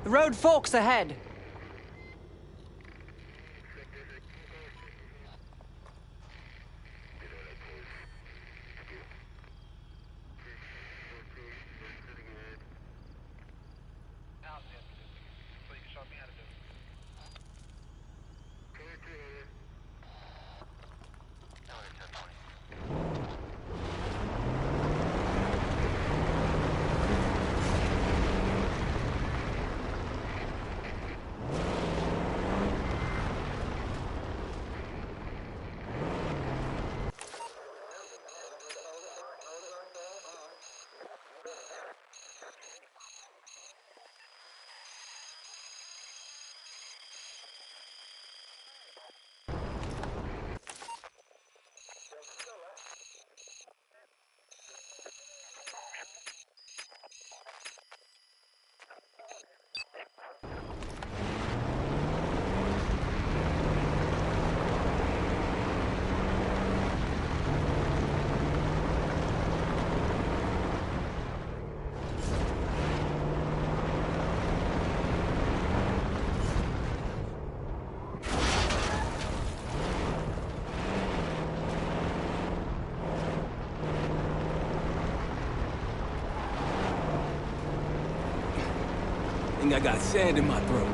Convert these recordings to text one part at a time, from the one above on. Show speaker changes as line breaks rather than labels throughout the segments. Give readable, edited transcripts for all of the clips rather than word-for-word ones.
The road forks ahead.
I got sand in my throat.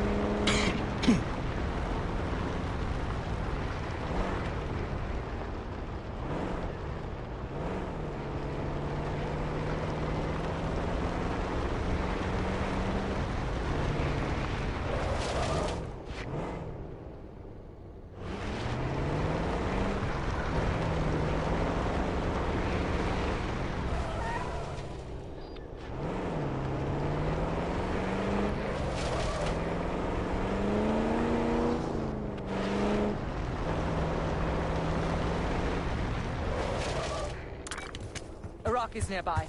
Iraqis nearby.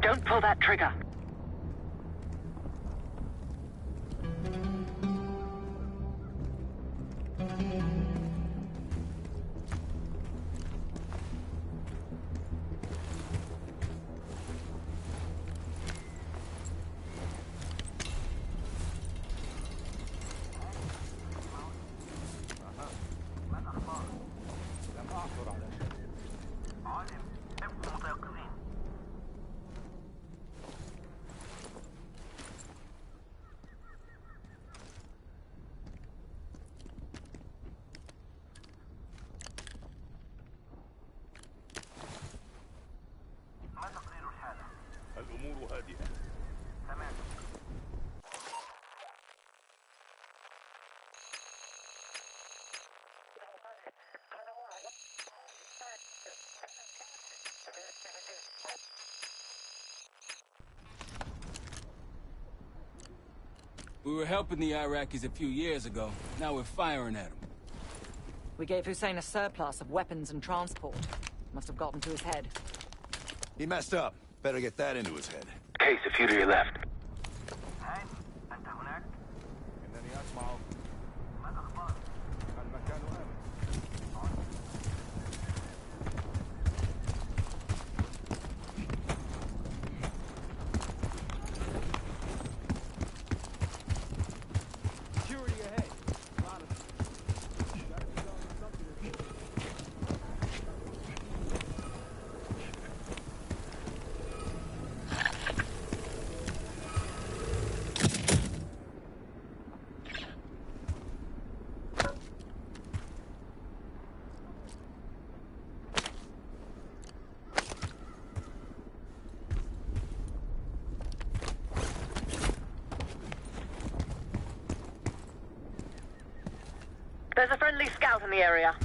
Don't pull that trigger.
We were helping the Iraqis a few years ago. Now we're firing at them.
We gave Hussein a surplus of weapons and transport. Must have gotten to his head.
He messed up. Better get that into his head.
Case, a few to your left. There's a friendly scout in the area.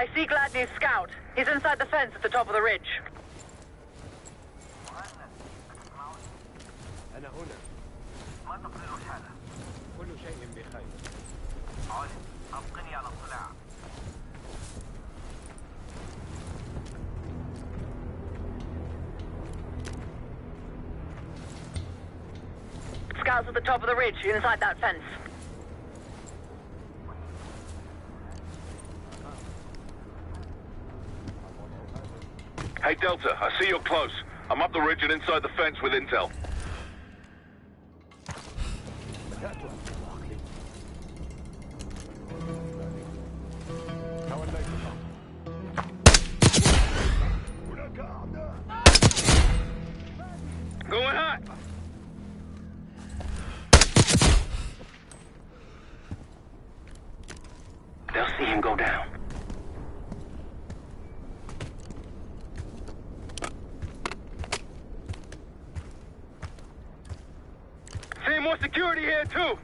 I see Gladney's scout. He's inside the fence at the top of the ridge.
أنا هنا. ما تقدر حالة. كل شيء بخير. أبقني على اطلاع.
Scouts at the top of the ridge, inside that fence.
Hey, Delta, I see you're close. I'm up the ridge and inside the fence with intel. Going hot!
They'll see him go down.
Seeing more security here, too!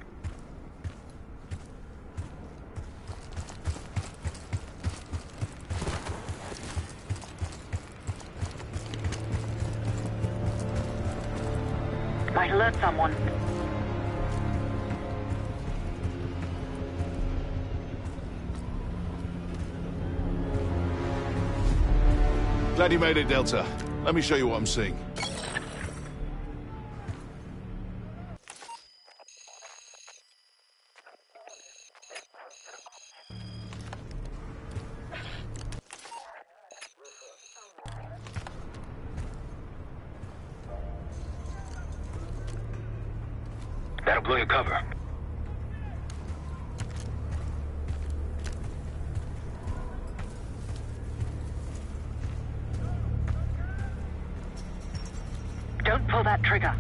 Might alert someone.
Glad you made it, Delta. Let me show you what I'm seeing.
That'll blow your cover.
Don't pull that trigger.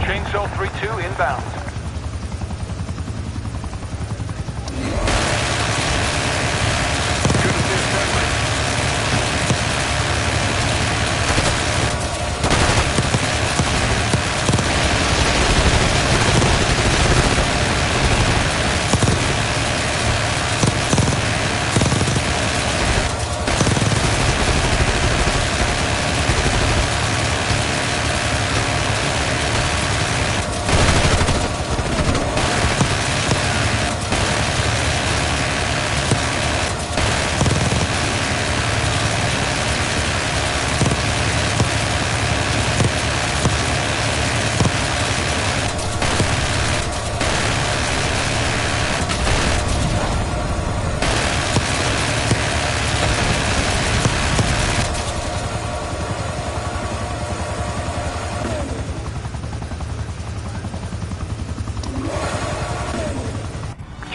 Chainsaw 3-2 inbound.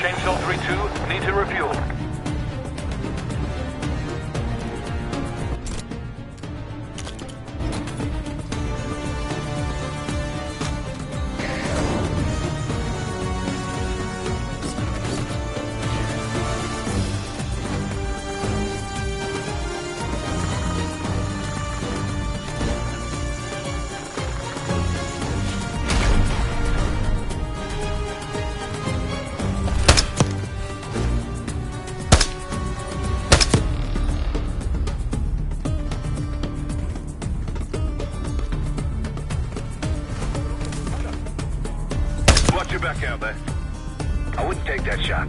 Chainsaw 3-2, need to refuel. Watch your back out there. I wouldn't take that shot.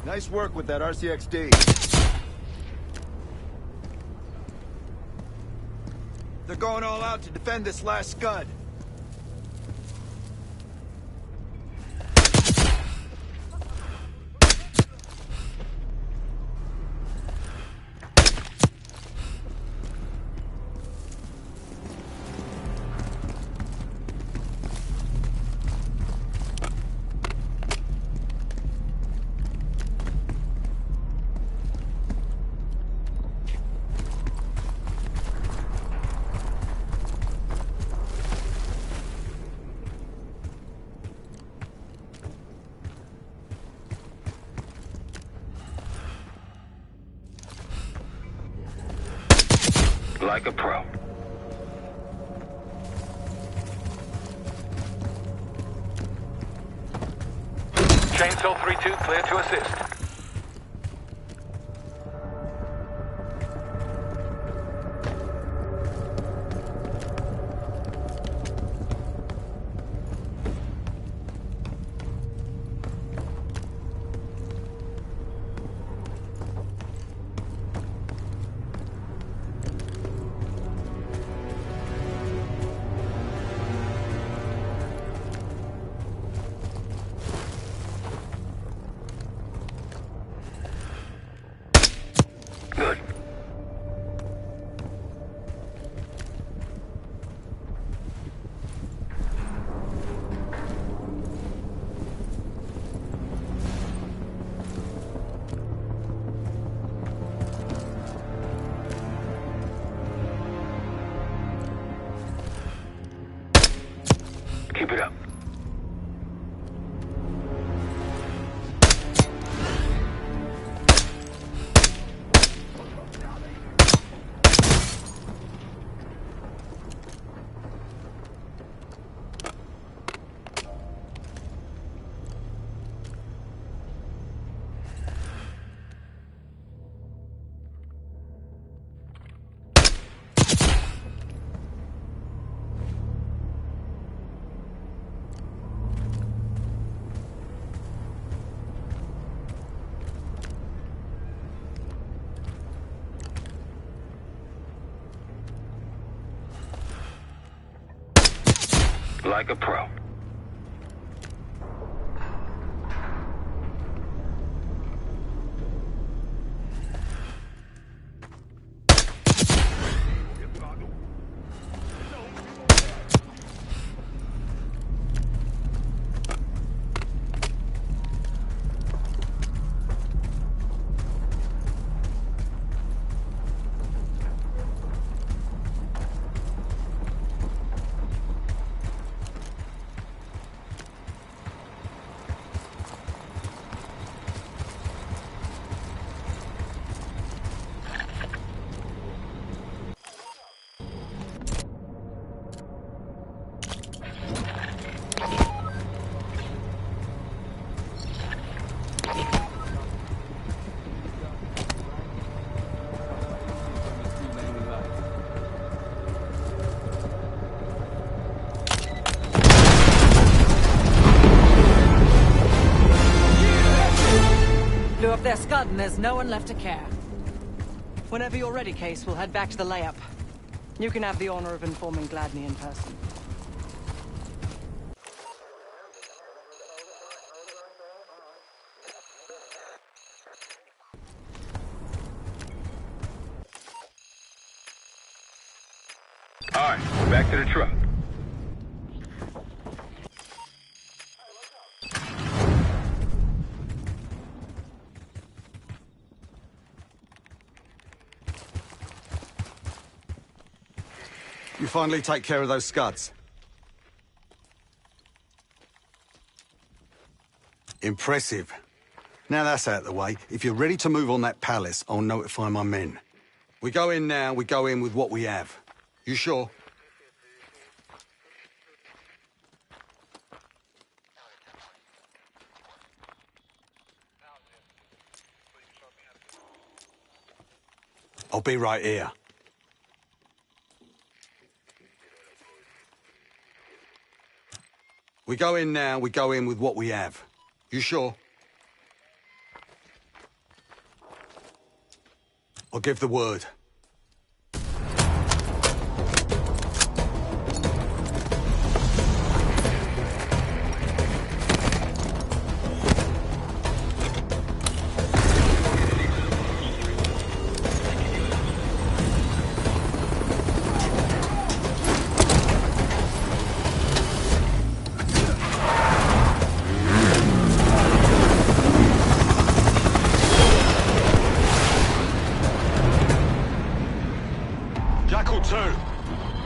Nice work with that RCXD. They're going all out to defend this last scud.
Like a pro.
Chainsaw 3-2 clear to assist.
Good. Keep it up. Like a pro.
Blew up their scud and there's no one left to care. Whenever you're ready, Case, we'll head back to the layup. You can have the honor of informing Gladney in person.
All right, back to the truck.
You finally take care of those scuds. Impressive. Now that's out of the way, if you're ready to move on that palace, I'll notify my men. We go in now, we go in with what we have. You sure? I'll be right here. We go in now, we go in with what we have. You sure? I'll give the word.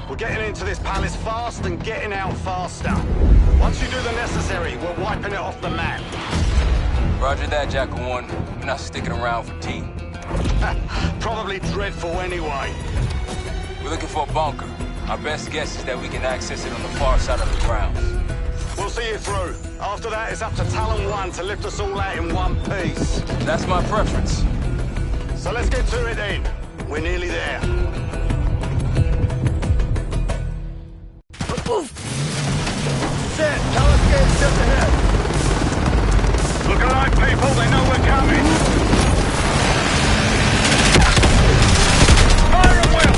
We're getting into this palace fast and getting out faster. Once you do the necessary, we're wiping it off the map.
Roger that, Jackal 1. We're not sticking around for tea.
Probably dreadful anyway.
looking for a bunker. Our best guess is that we can access it on the far side of the grounds.
We'll see you through. After that, it's up to Talon 1 to lift us all out in one piece.
That's my preference.
So let's get to it then. We're nearly there.
Set! Talon's getting just ahead!
Look alive, people. They know we're coming. Fire at will!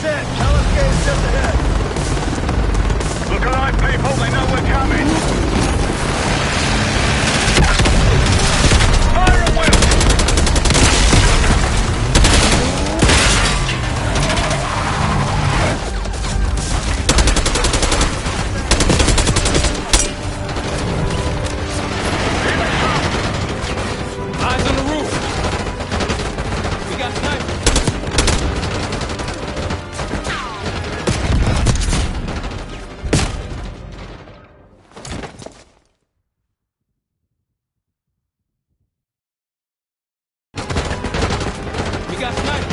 Set! Talon's getting just ahead!
Look alive, people. They know we're coming. Fire at will!
Eyes on the roof! We got snipers! We got snipers!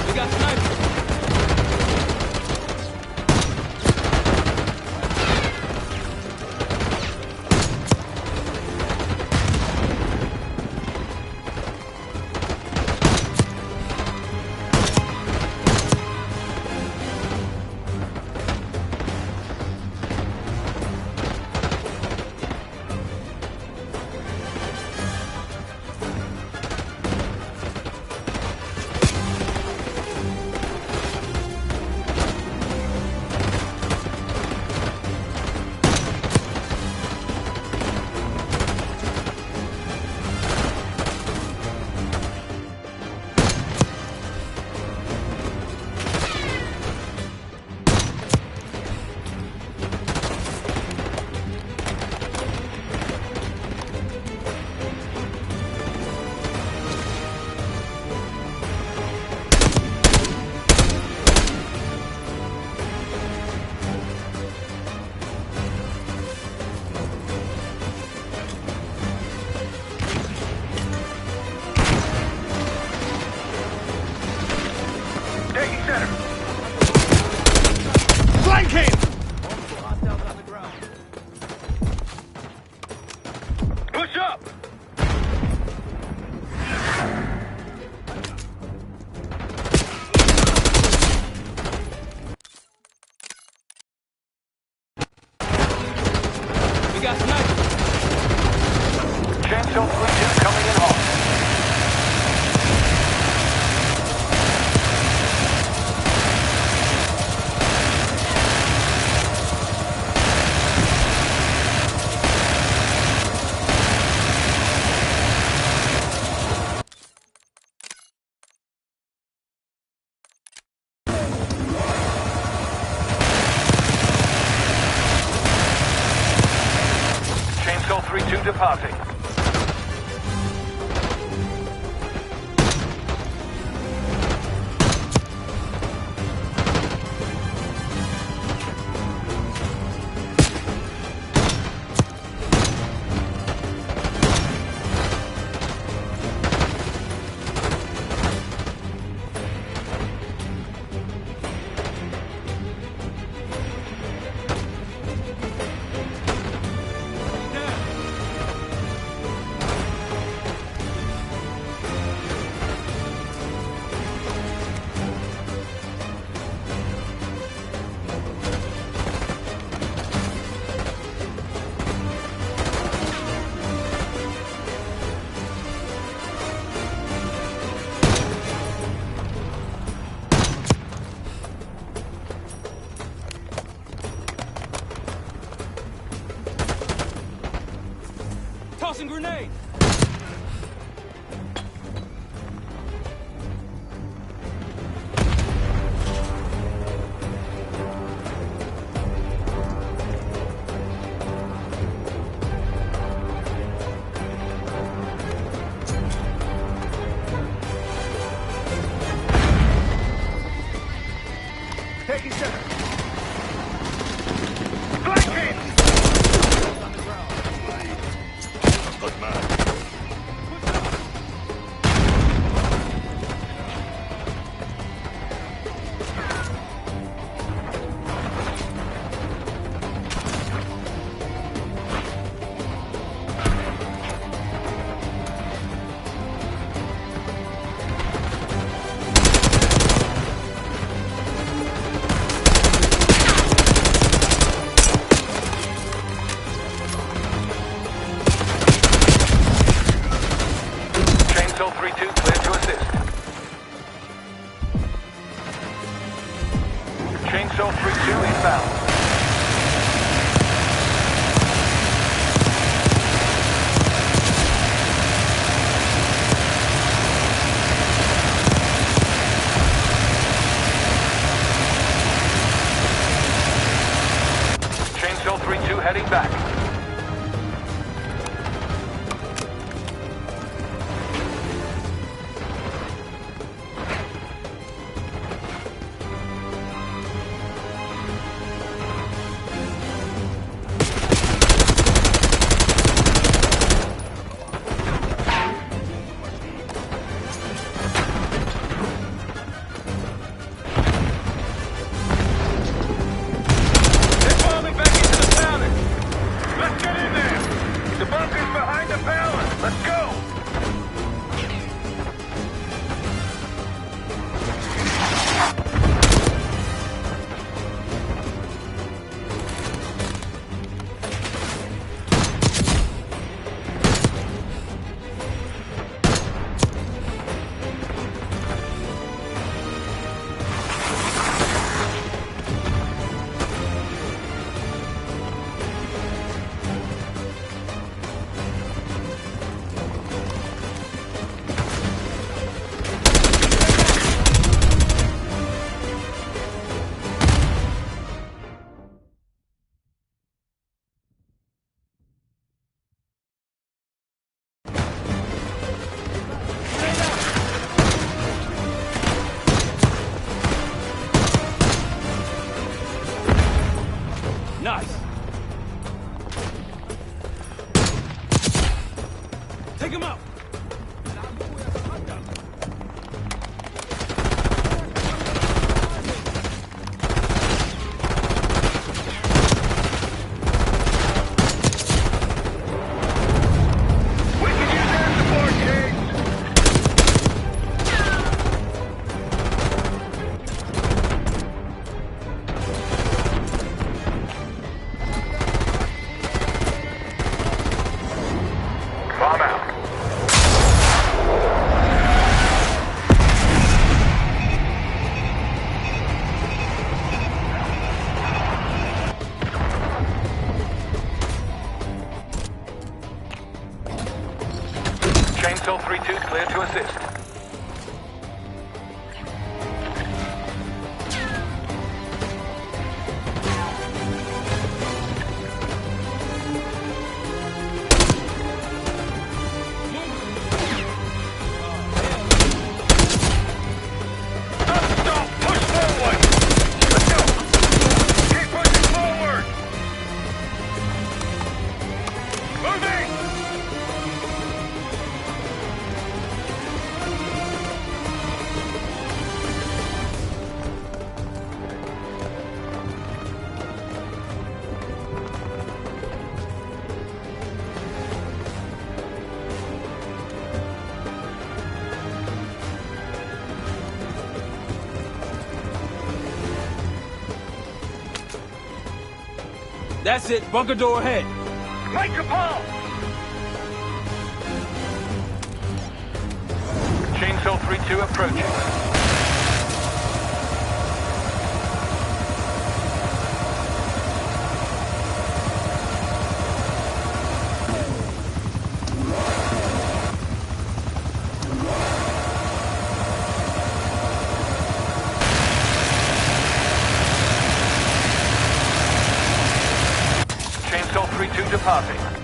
We got snipers!
Taking center.
Flanking!
Hostiles on the ground.
Push up!
We got snipers!
Chainsaw 3-2 coming in hot. Chainsaw 3-2 departing.
Tossing grenade!
Taking center. Flanking!
Good man.
Chainsaw 3-2 clear to assist. Chainsaw 3-2 inbound. Chainsaw 3-2 heading back. They're falling back into the palace. Let's get in there. The bunker's behind the palace. Let's go.
Nice! Take him out!
We can use air support, James. Bomb out. Chainsaw 3-2 clear to assist. Stop! Push forward! Let's go! Keep pushing forward! Moving!
That's it, bunker door ahead.
Make a pulse! Chainsaw 3-2 approaching.
starting.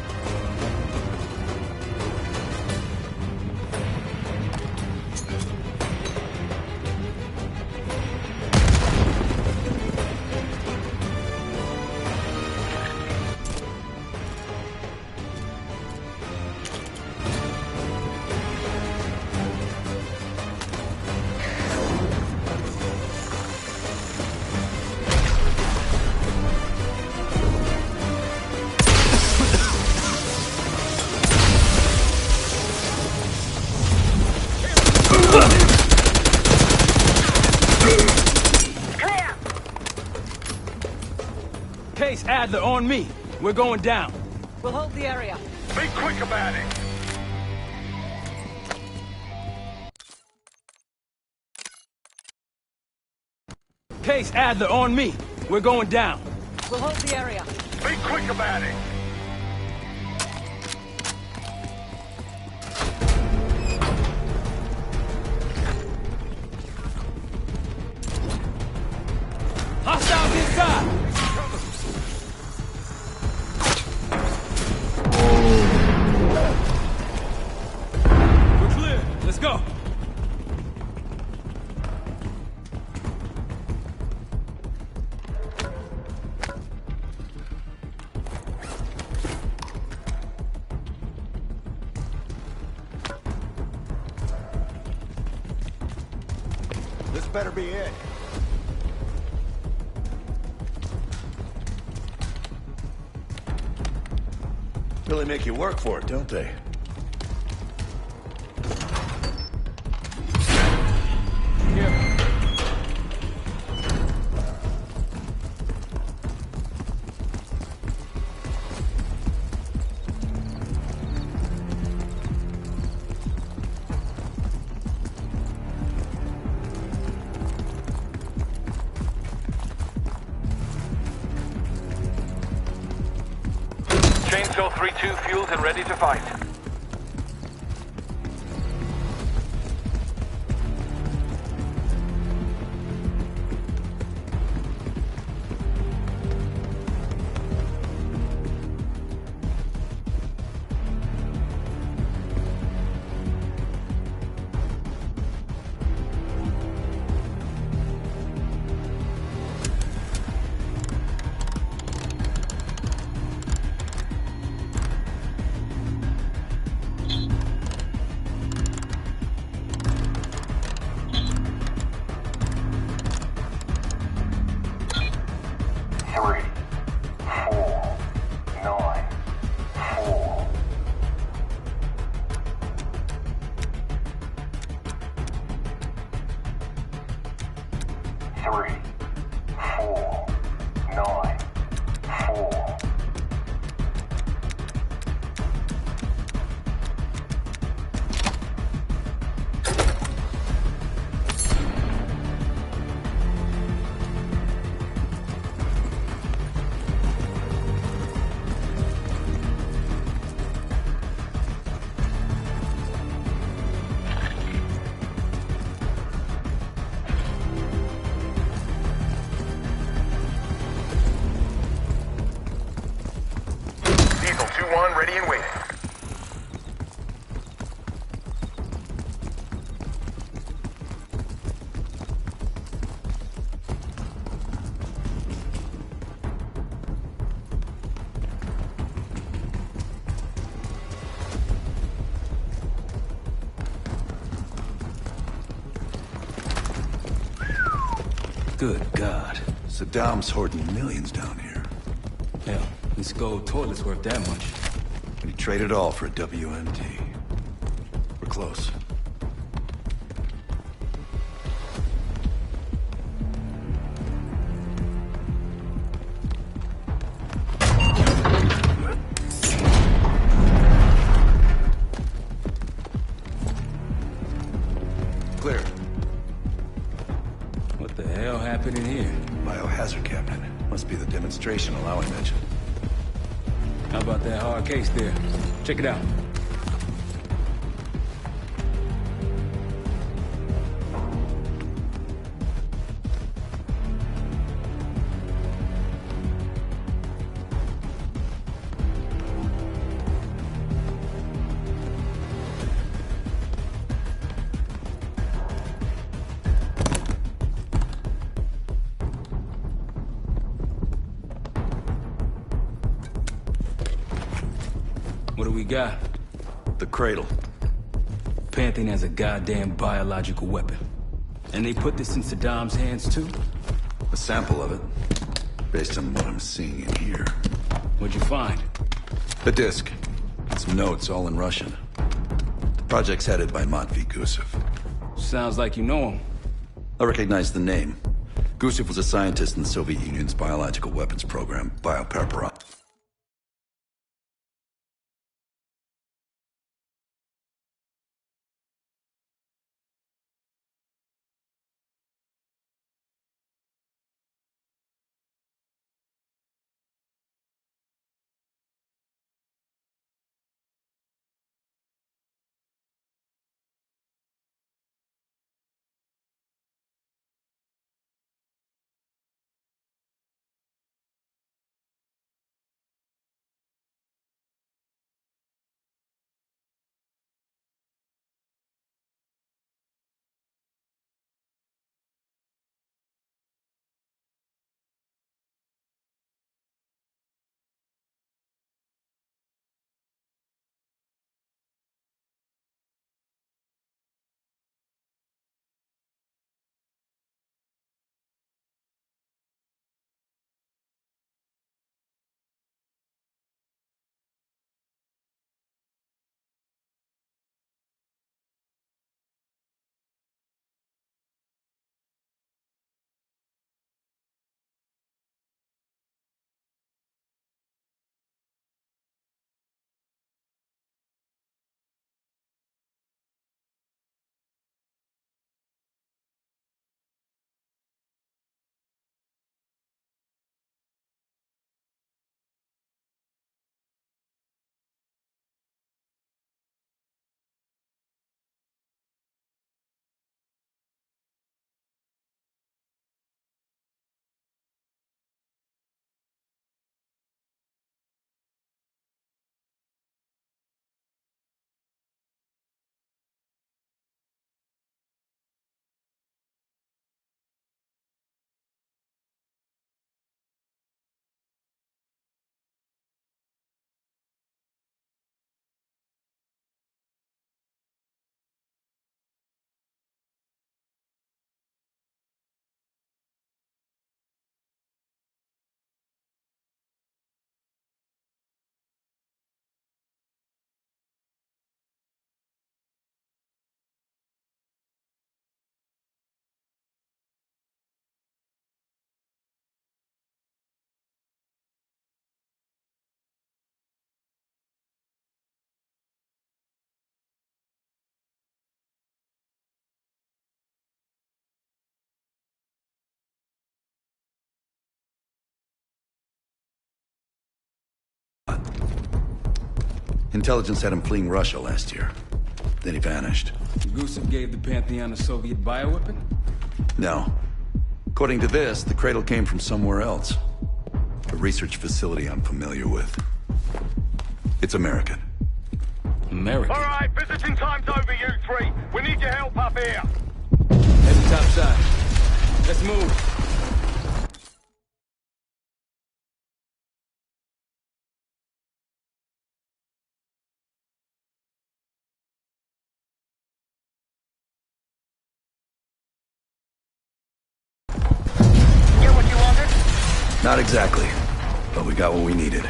Case Adler on me. We're going down.
We'll hold the area.
Be quick about it.
Case Adler on me. We're going down.
We'll hold the area.
Be quick about it.
Hostiles inside. We're clear. Let's go.
This better be it. Really make you work for it, don't they?
Here.
Chainsaw 3-2 fueled and ready to fight. Diesel 2-1 ready and waiting.
Good God.
Saddam's hoarding millions down here.
Hell, this gold toilet's worth that much.
He'd trade it all for a WMD. We're close. Clear.
What the hell happened in here?
Biohazard cabinet. Must be the demonstration Alawi mentioned.
How about that hard case there? Check it out. What do we got?
The cradle.
Pantheon has a goddamn biological weapon. And they put this in Saddam's hands too?
A sample of it. Based on what I'm seeing in here.
What'd you find?
The disc. Some notes, all in Russian. The project's headed by Matvey Gusev.
Sounds like you know him.
I recognize the name. Gusev was a scientist in the Soviet Union's biological weapons program, Biopreparat. Intelligence had him fleeing Russia last year. Then he vanished.
Gusev gave the Pantheon a Soviet bioweapon?
No. According to this, the cradle came from somewhere else. A research facility I'm familiar with. It's American.
American?
All right, visiting time's over, you three. We need your help up here.
Head to top side. Let's move.
Get what you wanted?
Not exactly, but we got what we needed.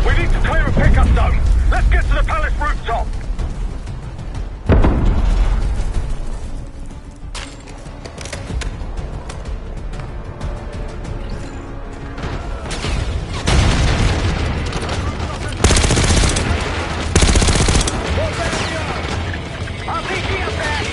We need to clear a pickup zone. Let's get to the palace rooftop. RPG up there!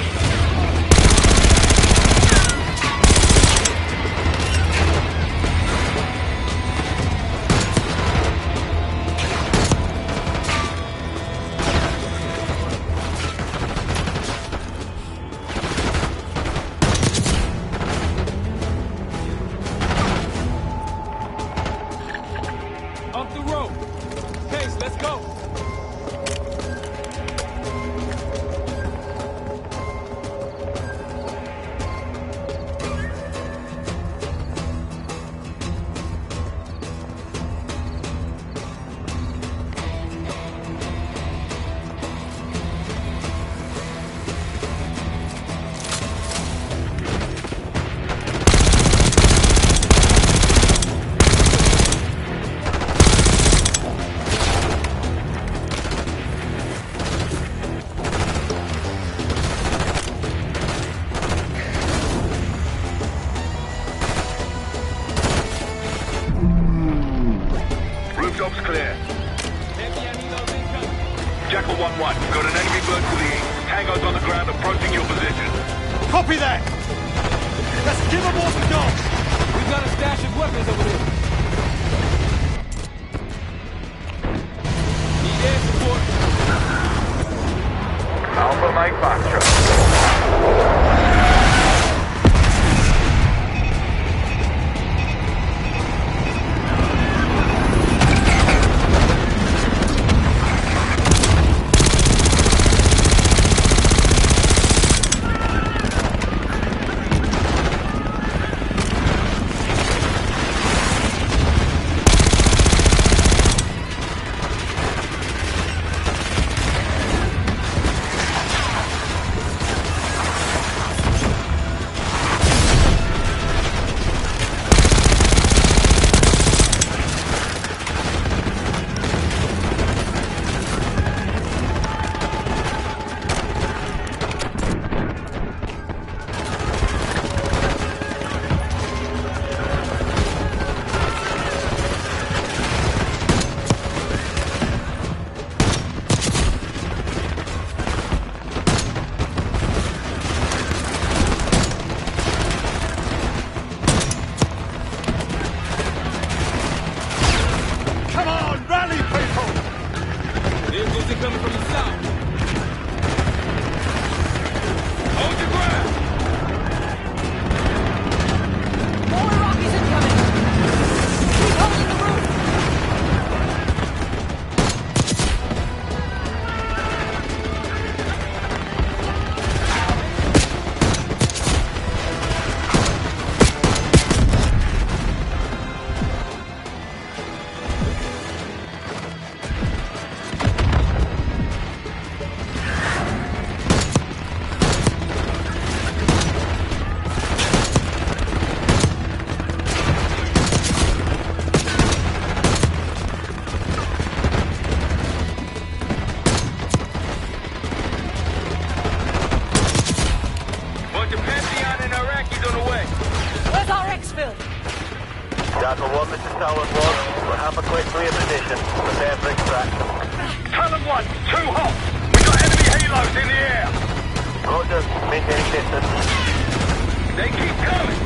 there. Jackal 1-1, got an enemy bird to the east. Tango's on the ground approaching your position.
Copy that! Let's give them what we got!
We've got a stash of weapons over there. Need air support.
Alpha Mike Foxtrot.
Coming from the south.
Hold your ground!
More Iraqis incoming! Keep holding the roof!
Jackal 1, this is Talon 1. We'll have a quick clear position. Prepare for extraction.
Talon 1, too hot! We got enemy halos in the air!
Roger, maintaining distance.
They keep coming!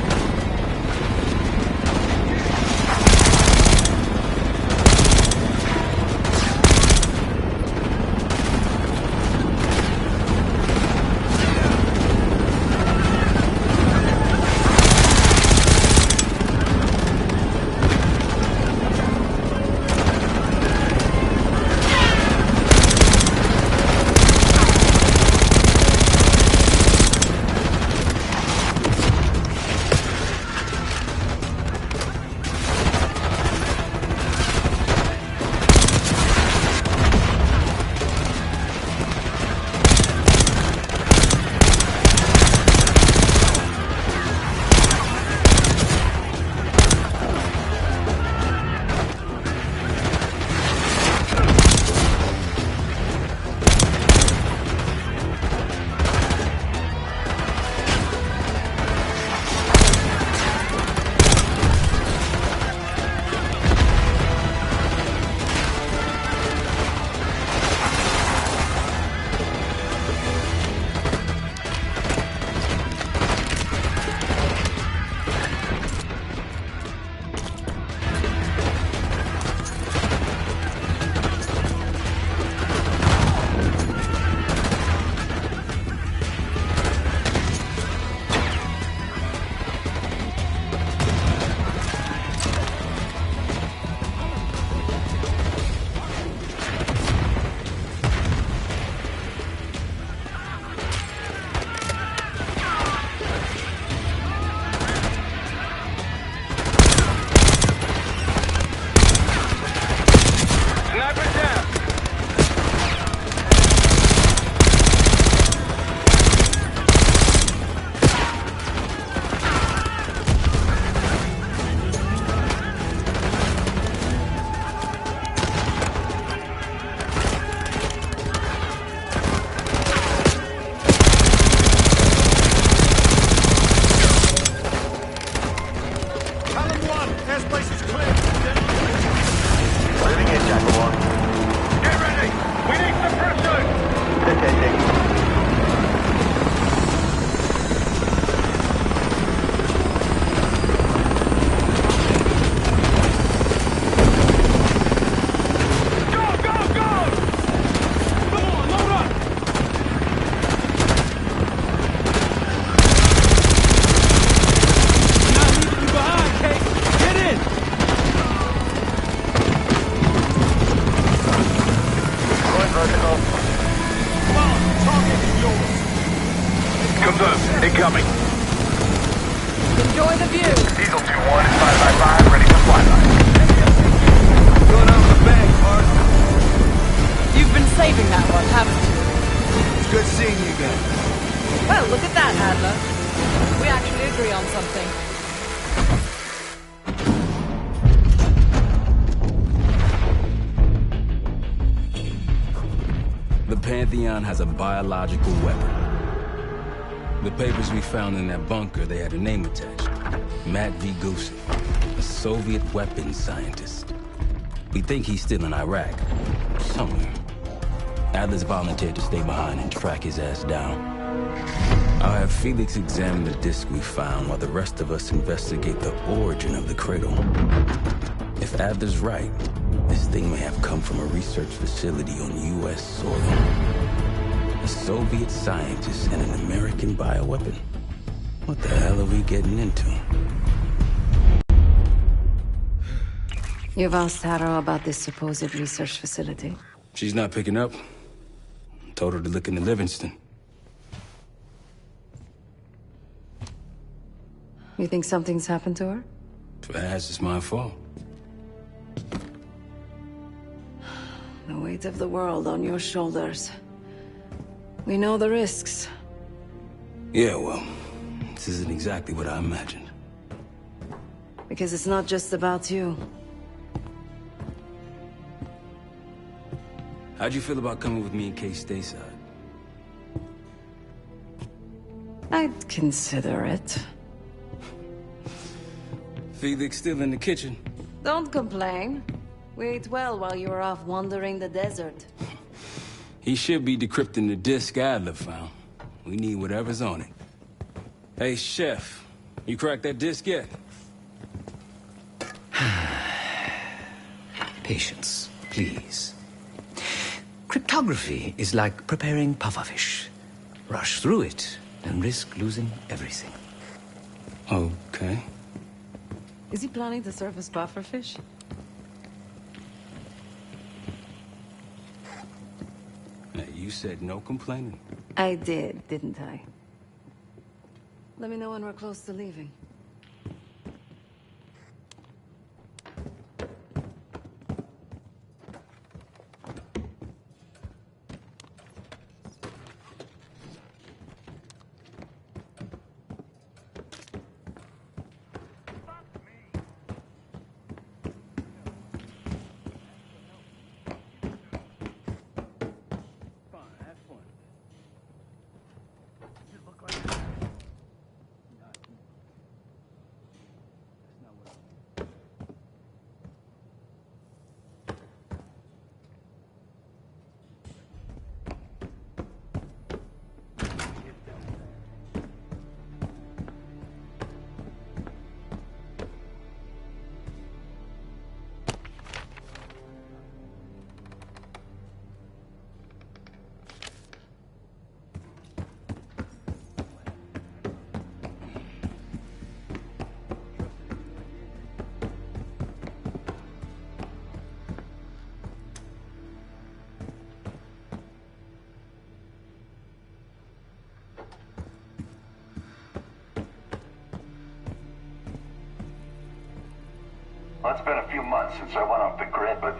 the view.
Diesel 2-1 is 555, ready for flyby.
What's going on with the bank, Mark?
You've been saving that one, haven't you?
It's good seeing you again.
Well, look at that, Adler. We actually agree on something.
The Pantheon has a biological weapon. The papers we found in that bunker, they had a name attached. Matt V. Gusev, a Soviet weapons scientist. We think he's still in Iraq, somewhere. Adler's volunteered to stay behind and track his ass down. I'll have Felix examine the disc we found while the rest of us investigate the origin of the cradle. If Adler's right, this thing may have come from a research facility on U.S. soil. A Soviet scientist and an American bioweapon. What the hell are we getting into?
You've asked Harrow about this supposed research facility?
She's not picking up. Told her to look into Livingston.
You think something's happened to her?
If it has, it's my fault.
The weight of the world on your shoulders. We know the risks.
Yeah, well, this isn't exactly what I imagined.
Because it's not just about you.
How'd you feel about coming with me in case stateside?
I'd consider it.
Felix still in the kitchen.
Don't complain. We ate well while you were off wandering the desert.
He should be decrypting the disc Adler found. We need whatever's on it. Hey, Chef, you cracked that disc yet?
Patience, please. Cryptography is like preparing pufferfish. Rush through it and risk losing everything.
Okay.
Is he planning to serve us pufferfish?
Hey, you said no complaining.
I did, didn't I? Let me know when we're close to leaving.
Well, it's been a few months since I went off the grid, but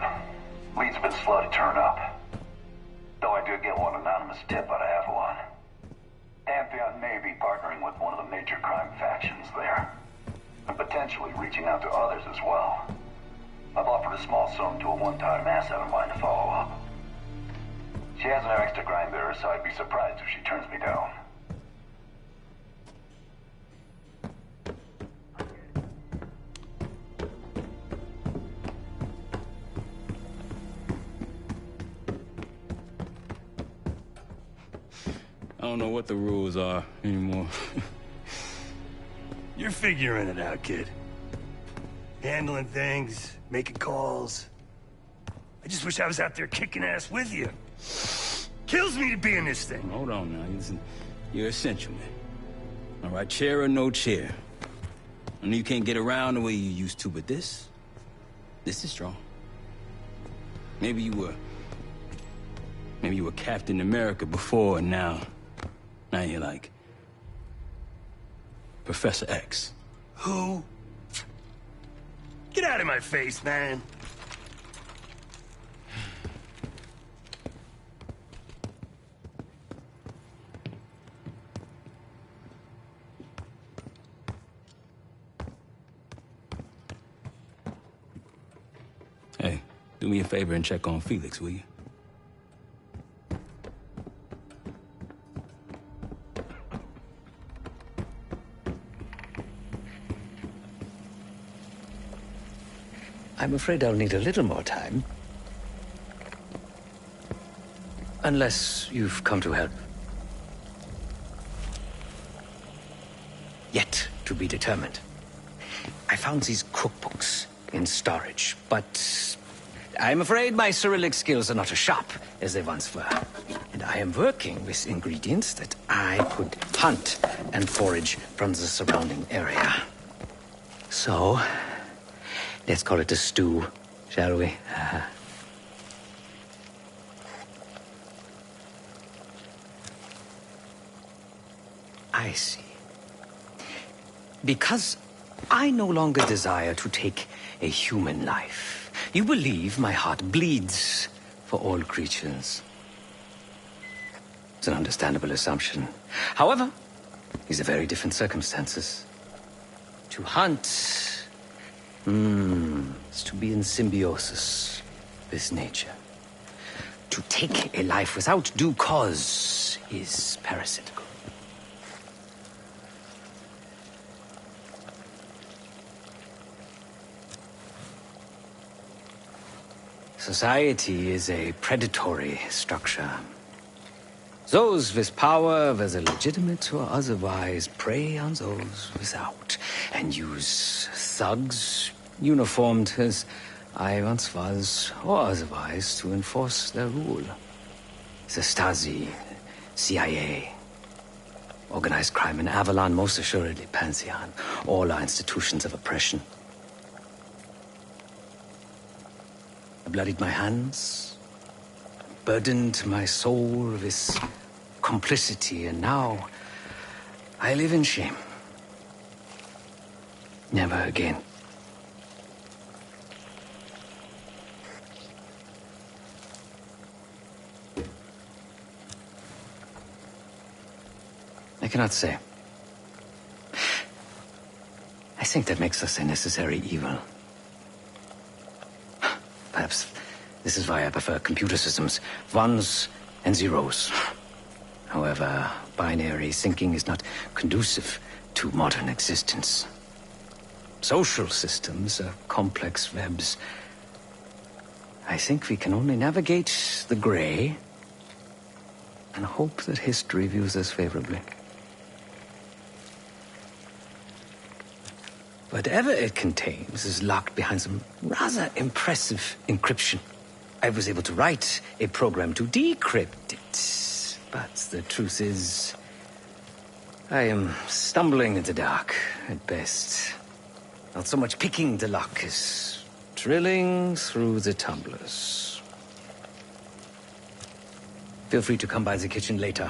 leads have been slow to turn up. Though I did get one anonymous tip out of Avalon. Pantheon may be partnering with one of the major crime factions there. And potentially reaching out to others as well. I've offered a small sum to a one-time asset of mine to follow up. She has no extra grind there, so I'd be surprised if she turns me down.
I don't know what the rules are anymore.
You're figuring it out, kid. Handling things, making calls. I just wish I was out there kicking ass with you. Kills me to be in this thing.
Hold on now. You're essential, man. All right, chair or no chair. I know you can't get around the way you used to, but this is strong. Maybe you were Captain America before, and now you're like Professor X.
Who? Get out of my face, man.
Hey, do me a favor and check on Felix, will you?
I'm afraid I'll need a little more time. Unless you've come to help. Yet to be determined. I found these cookbooks in storage, but I'm afraid my Cyrillic skills are not as sharp as they once were. And I am working with ingredients that I could hunt and forage from the surrounding area. So, let's call it a stew, shall we? I see. Because I no longer desire to take a human life, you believe my heart bleeds for all creatures. It's an understandable assumption. However, these are very different circumstances. To hunt, is to be in symbiosis with nature. To take a life without due cause is parasitical. Society is a predatory structure. Those with power, whether legitimate or otherwise, prey on those without, and use thugs, uniformed as I once was, or otherwise, to enforce their rule. The Stasi, CIA, organized crime in Avalon, most assuredly Pantheon, all are institutions of oppression. I bloodied my hands, burdened my soul with complicity, and now I live in shame. Never again. I cannot say. I think that makes us a necessary evil. Perhaps this is why I prefer computer systems. Ones and zeros. However, binary thinking is not conducive to modern existence. Social systems are complex webs. I think we can only navigate the gray and hope that history views us favorably. Whatever it contains is locked behind some rather impressive encryption. I was able to write a program to decrypt it. But the truth is, I am stumbling in the dark, at best. Not so much picking the lock as drilling through the tumblers. Feel free to come by the kitchen later.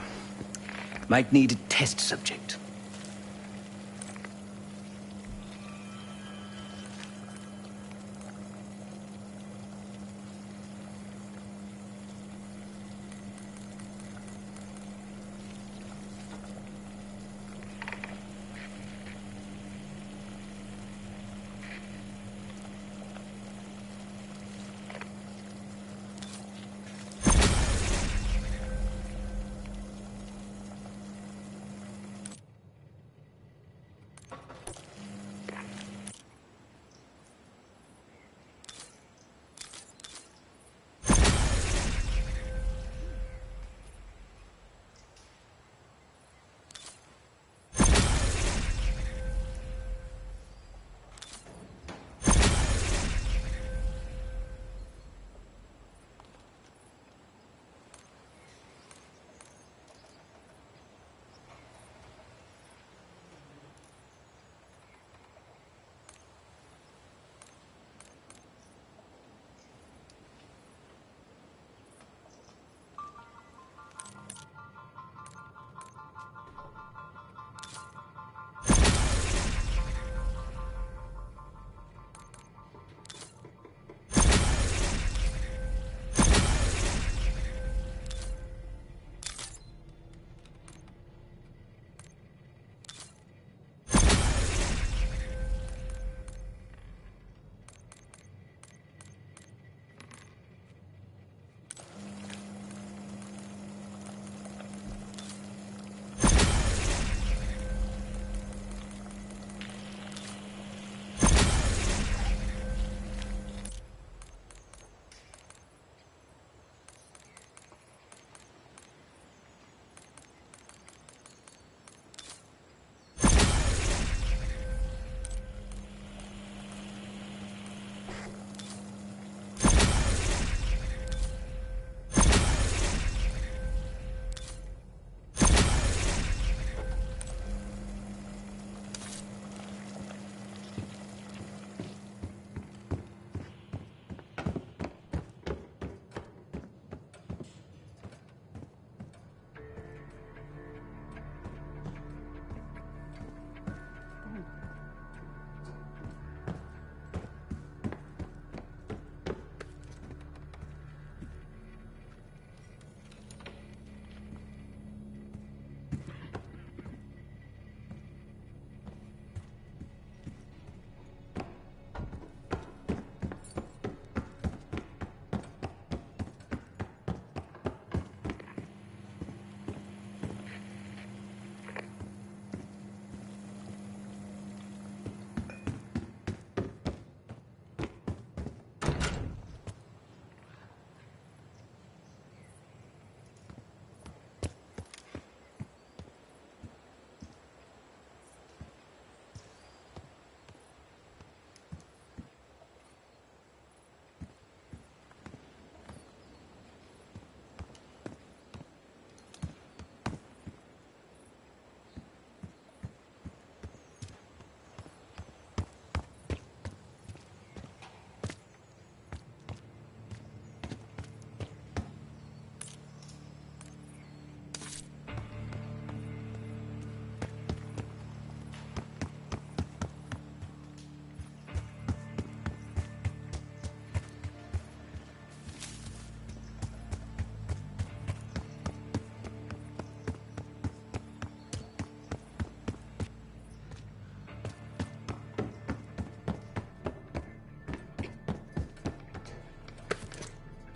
Might need a test subject.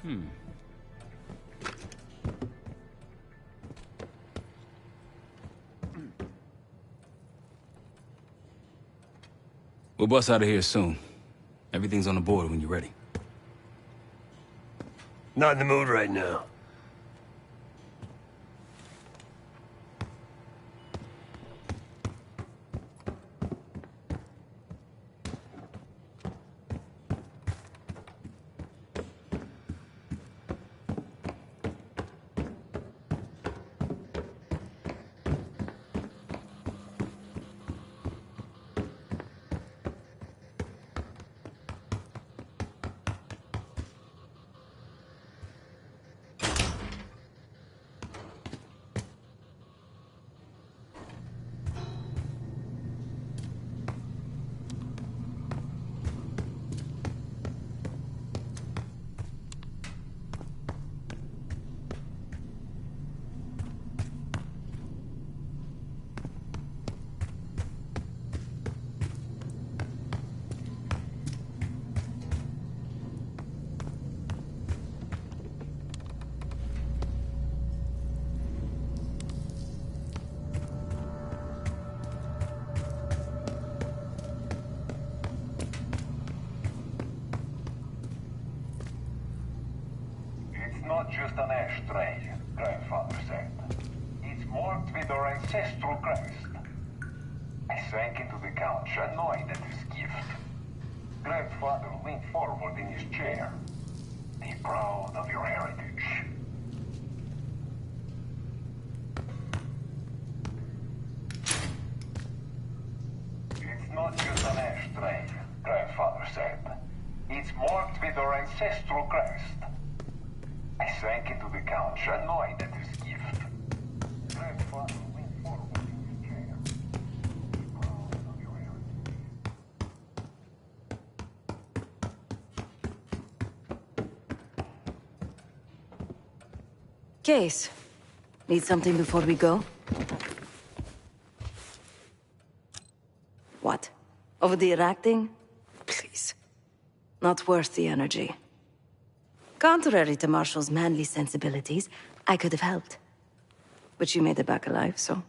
We'll bust out of here soon. Everything's on the board when you're ready.
Not in the mood right now.
Not just an ashtray, grandfather said. It's marked with our ancestral crest. I sank into the couch, annoyed at his gift. Grandfather leaned forward in his chair. Be proud of your heritage. It's not just an ashtray, grandfather said. It's marked with our ancestral crest. I sank into the couch, annoyed at his gift. Grandfather leaned forward in his chair. Be proud of your heritage.
Case. Need something before we go? What? Over the Iraq thing? Please. Not worth the energy. Contrary to Marshall's manly sensibilities, I could have helped. But you made it back alive, so...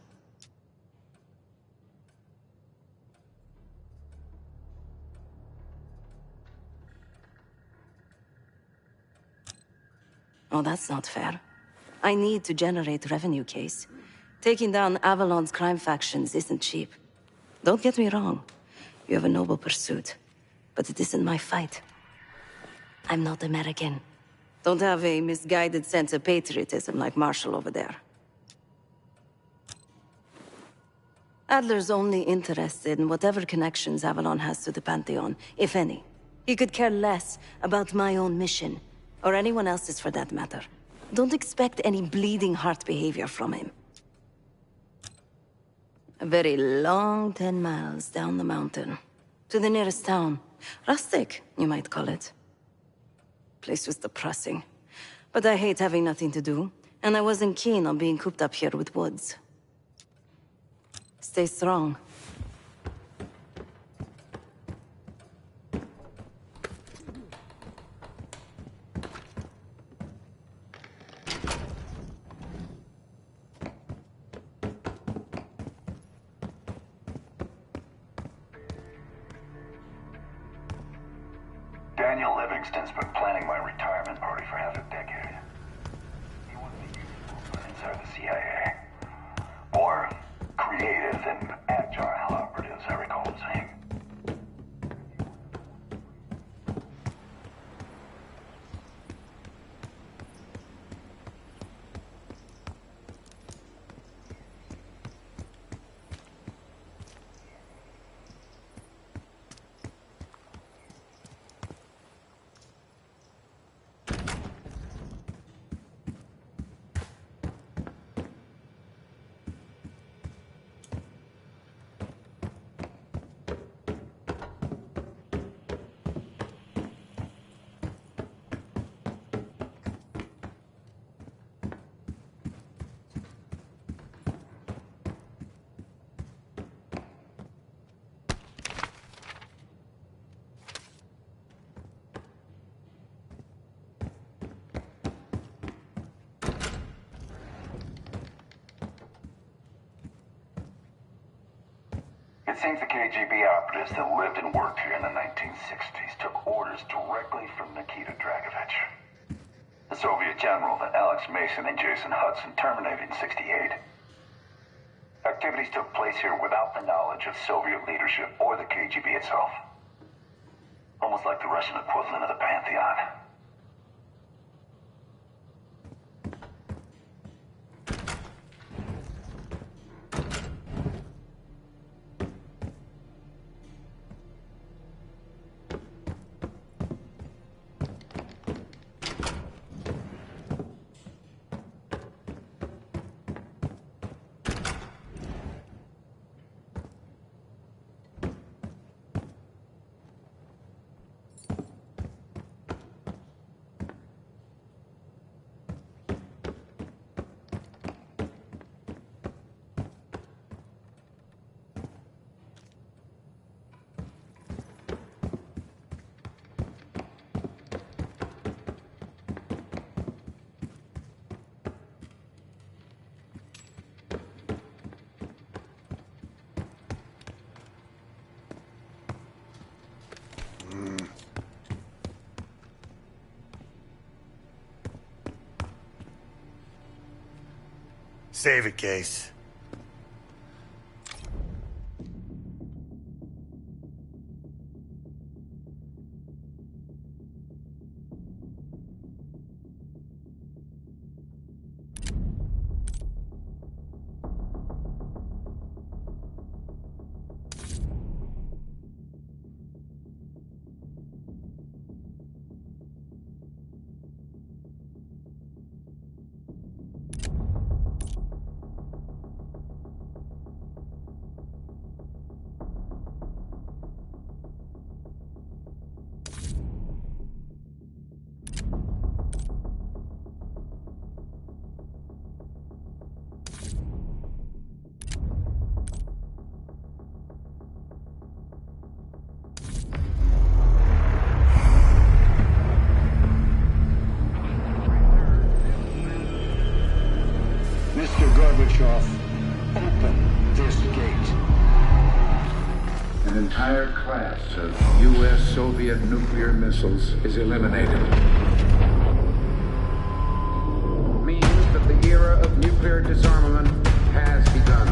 Oh, that's not fair. I need to generate revenue, Case. Taking down Avalon's crime factions isn't cheap. Don't get me wrong. You have a noble pursuit. But it isn't my fight. I'm not American. Don't have a misguided sense of patriotism like Marshall over there. Adler's only interested in whatever connections Avalon has to the Pantheon, if any. He could care less about my own mission, or anyone else's for that matter. Don't expect any bleeding heart behavior from him. A very long 10 miles down the mountain. To the nearest town. Rustic, you might call it. Place was depressing. But I hate having nothing to do, and I wasn't keen on being cooped up here with Woods. Stay strong.
Daniel Livingston's been planning my retirement party for half a decade. He wouldn't be useful inside the CIA. More creative and agile operatives, I recall him saying. It seems the KGB operatives that lived and worked here in the 1960s took orders directly from Nikita Dragovich, the Soviet general that Alex Mason and Jason Hudson terminated in '68. Activities took place here without the knowledge of Soviet leadership or the KGB itself. Almost like the Russian equivalent of the Pantheon.
Save it, Case.
Mr. Gorbachev, open this gate.
An entire class of U.S.-Soviet nuclear missiles is eliminated. Means that the era of nuclear disarmament has begun.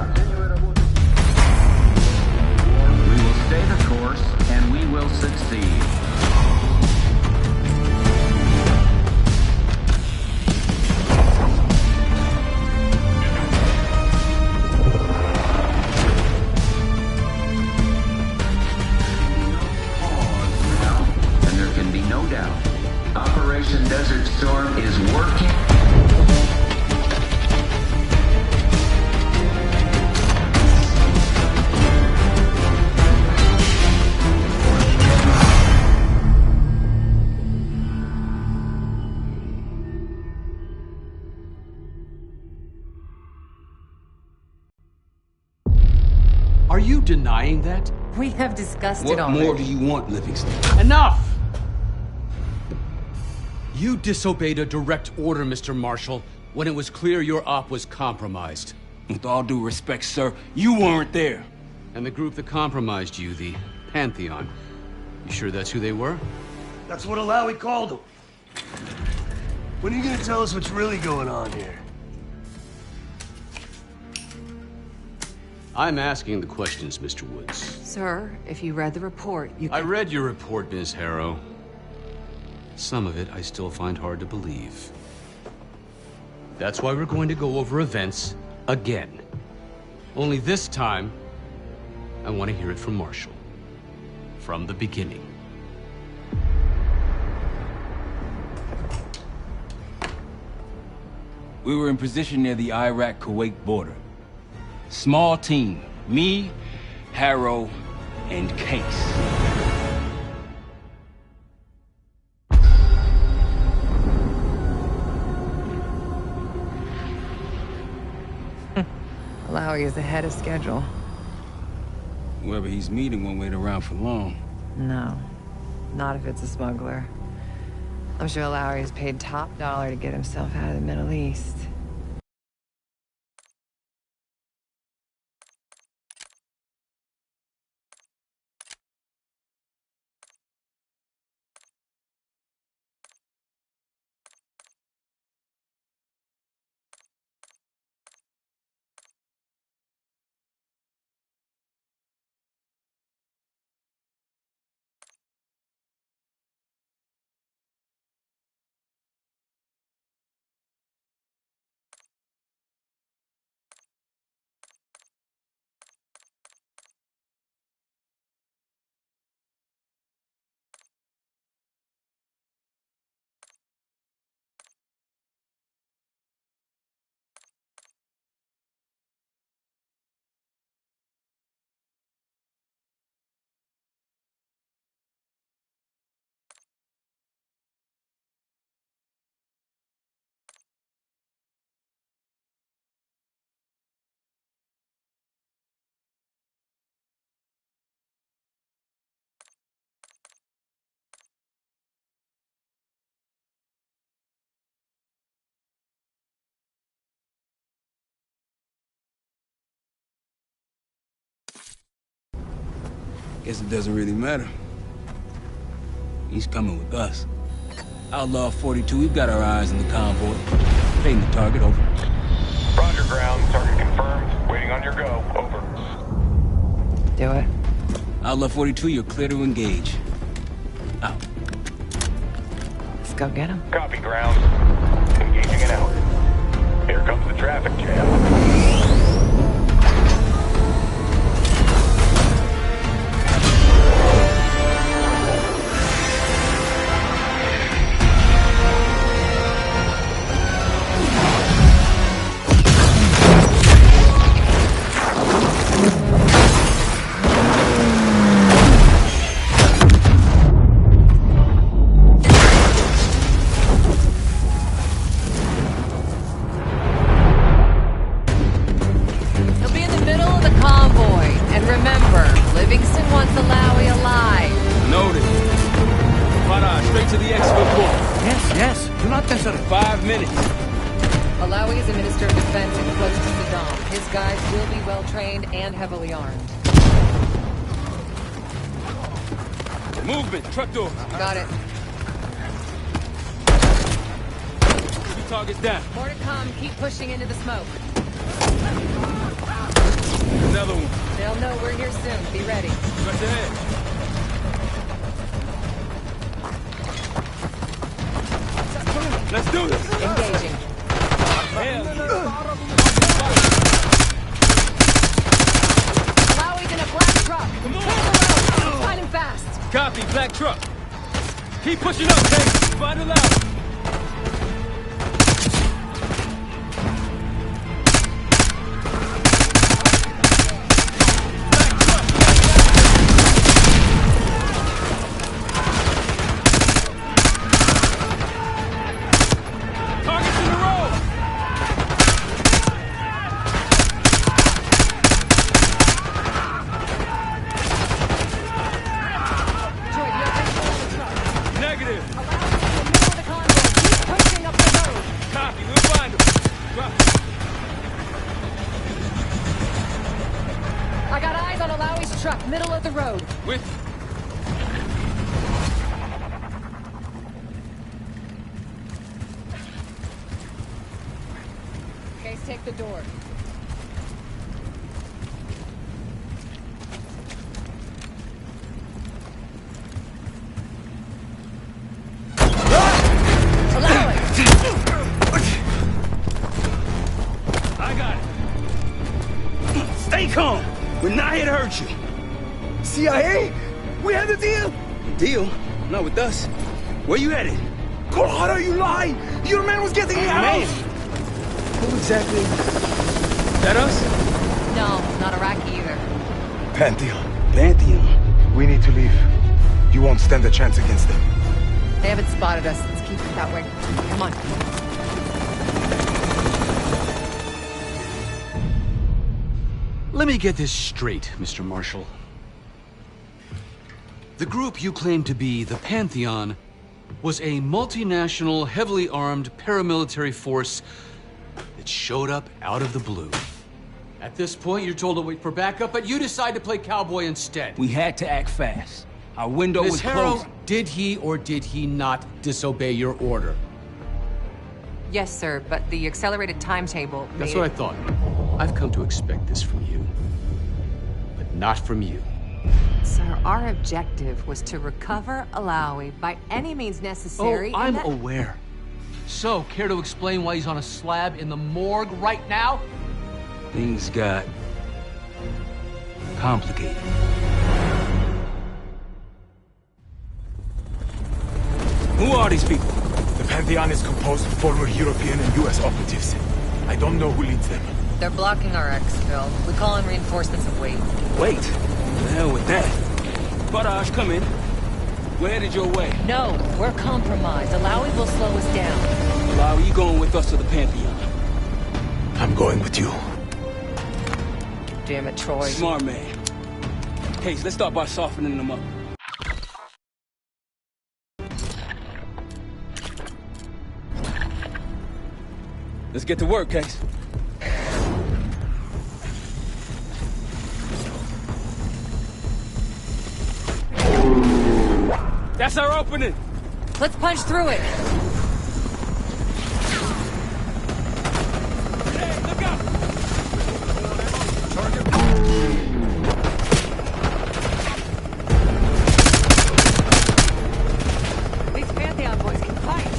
We will stay the course, and we will succeed. Operation Desert Storm is working.
Are you denying that?
We have discussed it already.
What more do you want, Livingston?
Enough! You disobeyed a direct order, Mr. Marshall, when it was clear your op was compromised.
With all due respect, sir, you weren't there.
And the group that compromised you, the Pantheon, you sure that's who they were?
That's what Alawi called them. When are you gonna tell us what's really going on here?
I'm asking the questions, Mr. Woods.
Sir, if you read the report, you
I read your report, Ms. Harrow. Some of it I still find hard to believe. That's why we're going to go over events again. Only this time, I want to hear it from Marshall. From the beginning.
We were in position near the Iraq-Kuwait border. Small team. Me, Harrow, and Case.
Alawi is ahead of schedule.
Whoever he's meeting won't wait around for long.
No, not if it's a smuggler. I'm sure Alawi is paid top dollar to get himself out of the Middle East.
Guess it doesn't really matter. He's coming with us. Outlaw 42, we've got our eyes on the convoy. Painting the target, over.
Roger, ground. Target confirmed. Waiting on your go. Over.
Do it.
Outlaw 42, you're clear to engage. Out.
Let's go get him.
Copy, ground. Engaging and out. Here comes the traffic jam.
Movement, truck door.
Got it.
Two targets down.
More to come. Keep pushing into the smoke.
Another one.
They'll know we're here soon. Be ready.
Right ahead. Let's do this.
Engaging. Malawi's in a black truck. Come on. Find him fast.
Copy, black truck. Keep pushing up, Case. Find it out.
Take the door. Allow it.
I got it. Stay calm. We're not here to hurt you. CIA? We had a deal. Deal? Not with us. Where you headed?
Colorado, you lying! Your man was getting out!
Who exactly? Is that us?
No, not Iraqi either.
Pantheon.
We need to leave. You won't stand a chance against them.
They haven't spotted us. Let's keep it that way. Come on.
Let me get this straight, Mr. Marshall. The group you claim to be the Pantheon was a multinational, heavily armed paramilitary force that showed up out of the blue. At this point, you're told to wait for backup, but you decide to play cowboy instead.
We had to act fast. Our window was
Harrow,
closed.
did he or did he not disobey your order?
Yes, sir, but the accelerated timetable made
That's what I thought. I've come to expect this from you, but not from you.
Sir, our objective was to recover Alawi by any means necessary.
Oh, I'm aware. So, care to explain why he's on a slab in the morgue right now?
Things got complicated. Who are these people?
The Pantheon is composed of former European and US operatives. I don't know who leads them.
They're blocking our exfil. We call in reinforcements and wait.
Wait? The hell with that. Barrage, come in. We're headed your way.
No, we're compromised. Alawi will slow us down.
Alawi, you going with us to the Pantheon?
I'm going with you.
Damn it, Troy.
Smart man. Case, let's start by softening them up. Let's get to work, Case.
That's our opening!
Let's punch through it!
Hey, look out!
These Pantheon boys can fight!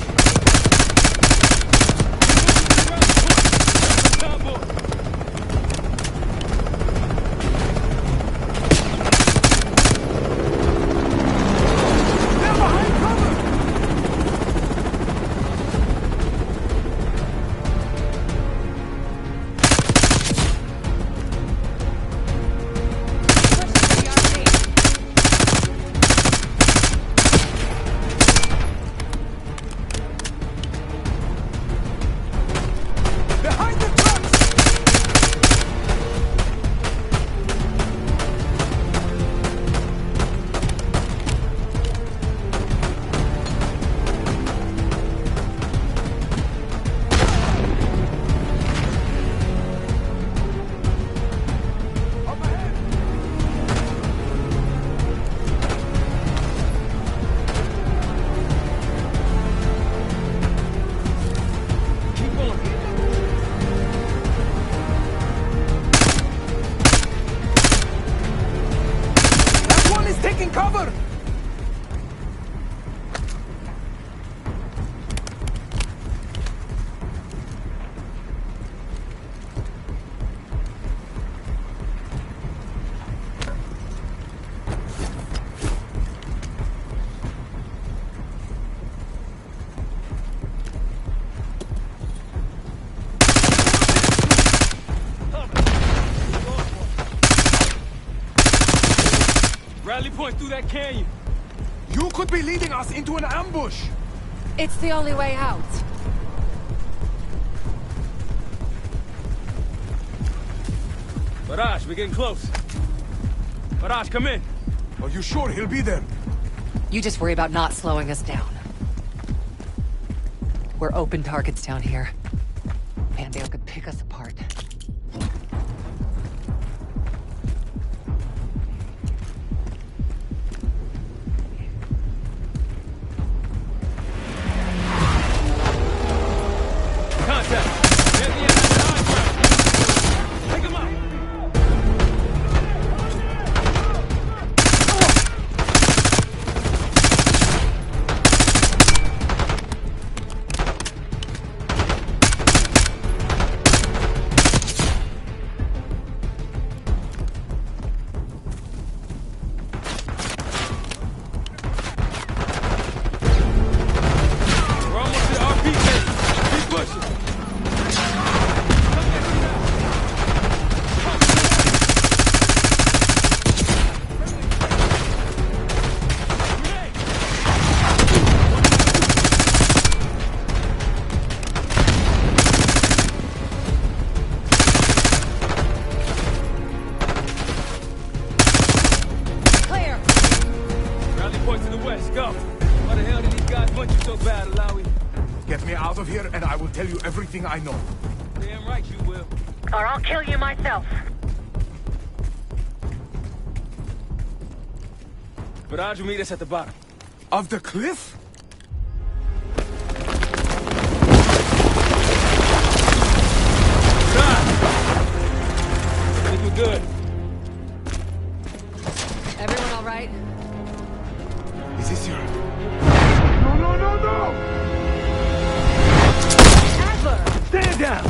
Cover!
Rally point through that canyon.
You could be leading us into an ambush.
It's the only way out.
Barrage, we're getting close. Barrage, come in.
Are you sure he'll be there?
You just worry about not slowing us down. We're open targets down here. Pandale could pick us apart.
Tell you everything I know.
Damn right you will.
Or I'll kill you myself.
Barrage will meet us at the bottom.
Of the cliff?
I think we're good.
Everyone all right?
Is this your... No, no, no, no!
Stand down!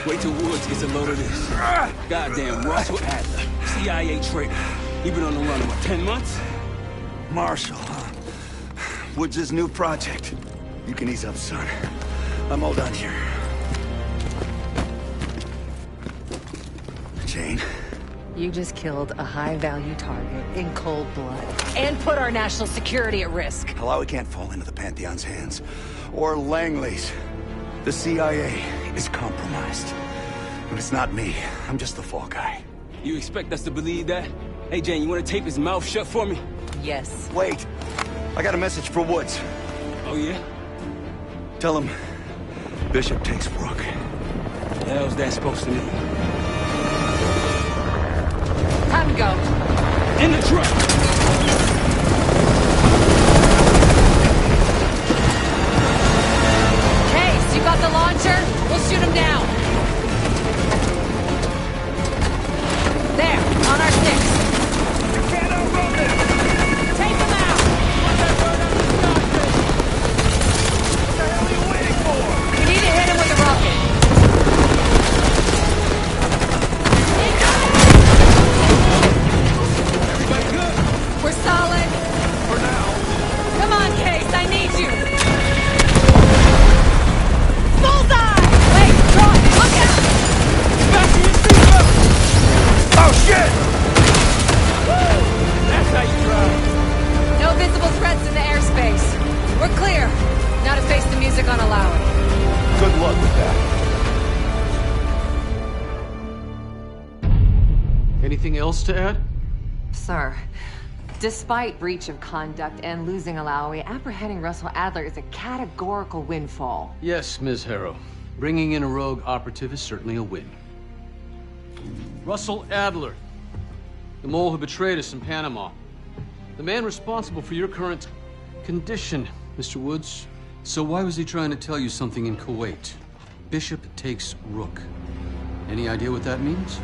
Wait till Woods gets a load of this. Goddamn Russell Adler, CIA traitor. He been on the run, what, 10 months?
Marshall, huh? Woods' new project. You can ease up, son. I'm all done here. Jane?
You just killed a high-value target in cold blood. And put our national security at risk.
Alawi can't fall into the Pantheon's hands. Or Langley's. The CIA is compromised. But it's not me. I'm just the fall guy.
You expect us to believe that? Hey, Jane, you want to tape his mouth shut for me?
Yes.
Wait. I got a message for Woods.
Oh, yeah?
Tell him Bishop takes Brooke.
The hell's that supposed to mean?
Time to go.
In the truck!
Case, you got the launcher? We'll shoot him down. There, on our six.
You can't outrun them!
Take him out!
What the hell are you waiting for?
We need to hit him with a rocket.
Everybody good?
We're solid.
For now.
Come on, Case, I need you. Bullseye! Wait, Troy, look out!
Fasten your seatbelt!
Oh, shit!
That's how you drive.
No visible threats in the airspace. We're clear. Now to face the music on Alawi.
Good luck with that.
Anything else to add?
Sir, despite breach of conduct and losing Alawi, apprehending Russell Adler is a categorical windfall.
Yes, Ms. Harrow. Bringing in a rogue operative is certainly a win. Russell Adler, the mole who betrayed us in Panama. The man responsible for your current condition, Mr. Woods. So why was he trying to tell you something in Kuwait? Bishop takes Rook. Any idea what that means?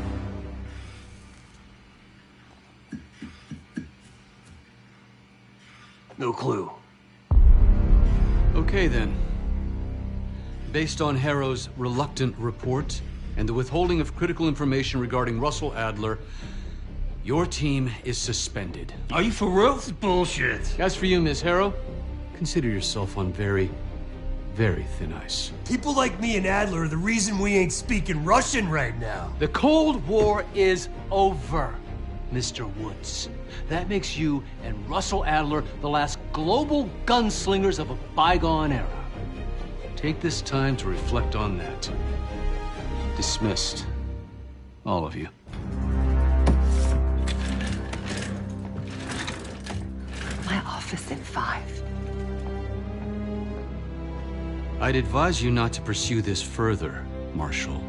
No clue.
Okay, then. Based on Harrow's reluctant report and the withholding of critical information regarding Russell Adler, your team is suspended.
Are you for real? This is bullshit.
As for you, Ms. Harrow, consider yourself on very, very thin ice.
People like me and Adler are the reason we ain't speaking Russian right now.
The Cold War is over, Mr. Woods. That makes you and Russell Adler the last global gunslingers of a bygone era. Take this time to reflect on that. Dismissed. All of you.
My office in 5.
I'd advise you not to pursue this further, Marshal.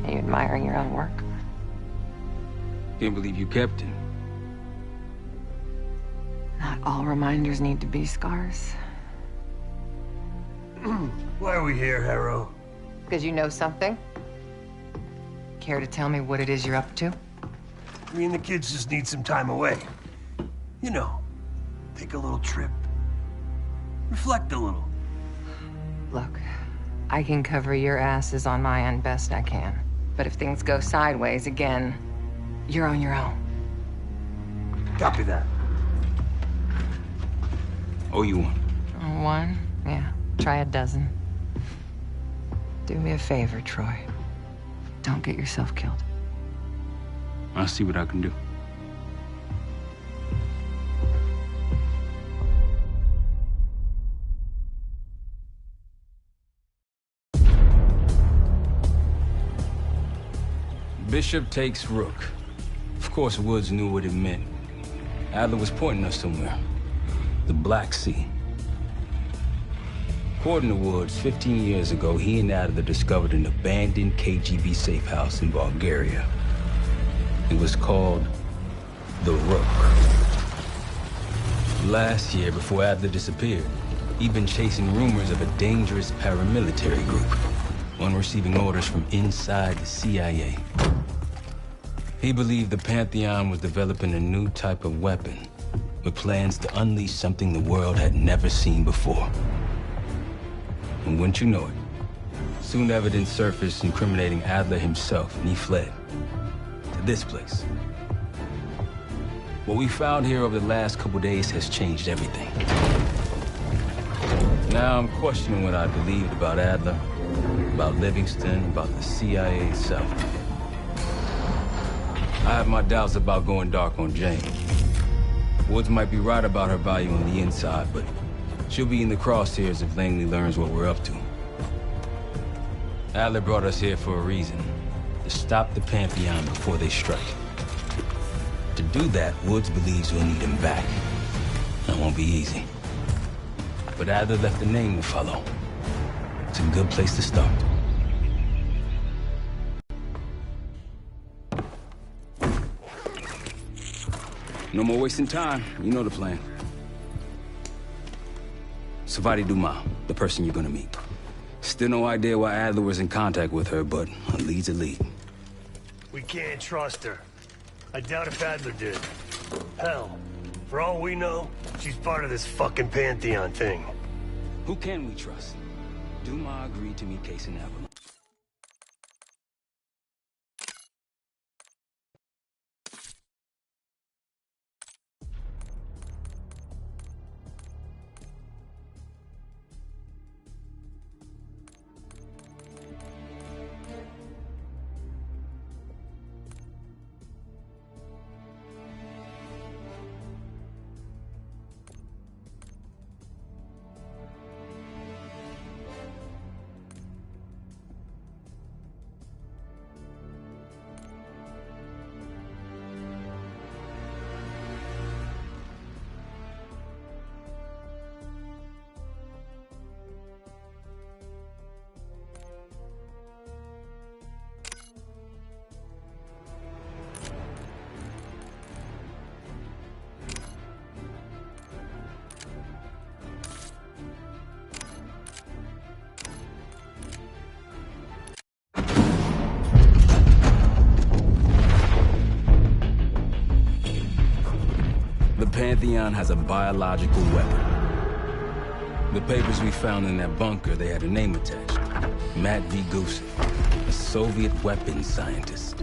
Are you admiring your own work?
Can't believe you kept him.
Not all reminders need to be scars.
Why are we here, Harrow?
Because you know something? Care to tell me what it is you're up to?
Me and the kids just need some time away. You know, take a little trip. Reflect a little.
Look, I can cover your asses on my end best I can. But if things go sideways again, you're on your own.
Copy that.
Oh, you won.
One? Yeah. Try a dozen. Do me a favor, Troy. Don't get yourself killed.
I'll see what I can do. Bishop takes Rook. Of course, Woods knew what it meant. Adler was pointing us somewhere. The Black Sea. According to Woods, 15 years ago, he and Adler discovered an abandoned KGB safe house in Bulgaria. It was called the Rook. Last year, before Adler disappeared, he'd been chasing rumors of a dangerous paramilitary group, one receiving orders from inside the CIA. He believed the Pantheon was developing a new type of weapon, with plans to unleash something the world had never seen before. And wouldn't you know it, soon evidence surfaced incriminating Adler himself, and he fled to this place. What we found here over the last couple days has changed everything. Now I'm questioning what I believed about Adler, about Livingston, about the CIA itself. I have my doubts about going dark on Jane. Woods might be right about her value on the inside, but she'll be in the crosshairs if Langley learns what we're up to. Adler brought us here for a reason. To stop the Pantheon before they strike. To do that, Woods believes we'll need him back. That won't be easy. But Adler left a name to follow. It's a good place to start. No more wasting time. You know the plan. Savati Dumas, the person you're gonna meet. Still no idea why Adler was in contact with her, but a lead's a lead.
We can't trust her. I doubt if Adler did. Hell, for all we know, she's part of this fucking Pantheon thing.
Who can we trust? Dumas agreed to meet Case in Avalon. The Pantheon has a biological weapon. The papers we found in that bunker, they had a name attached. Matt V. Gusev, a Soviet weapons scientist.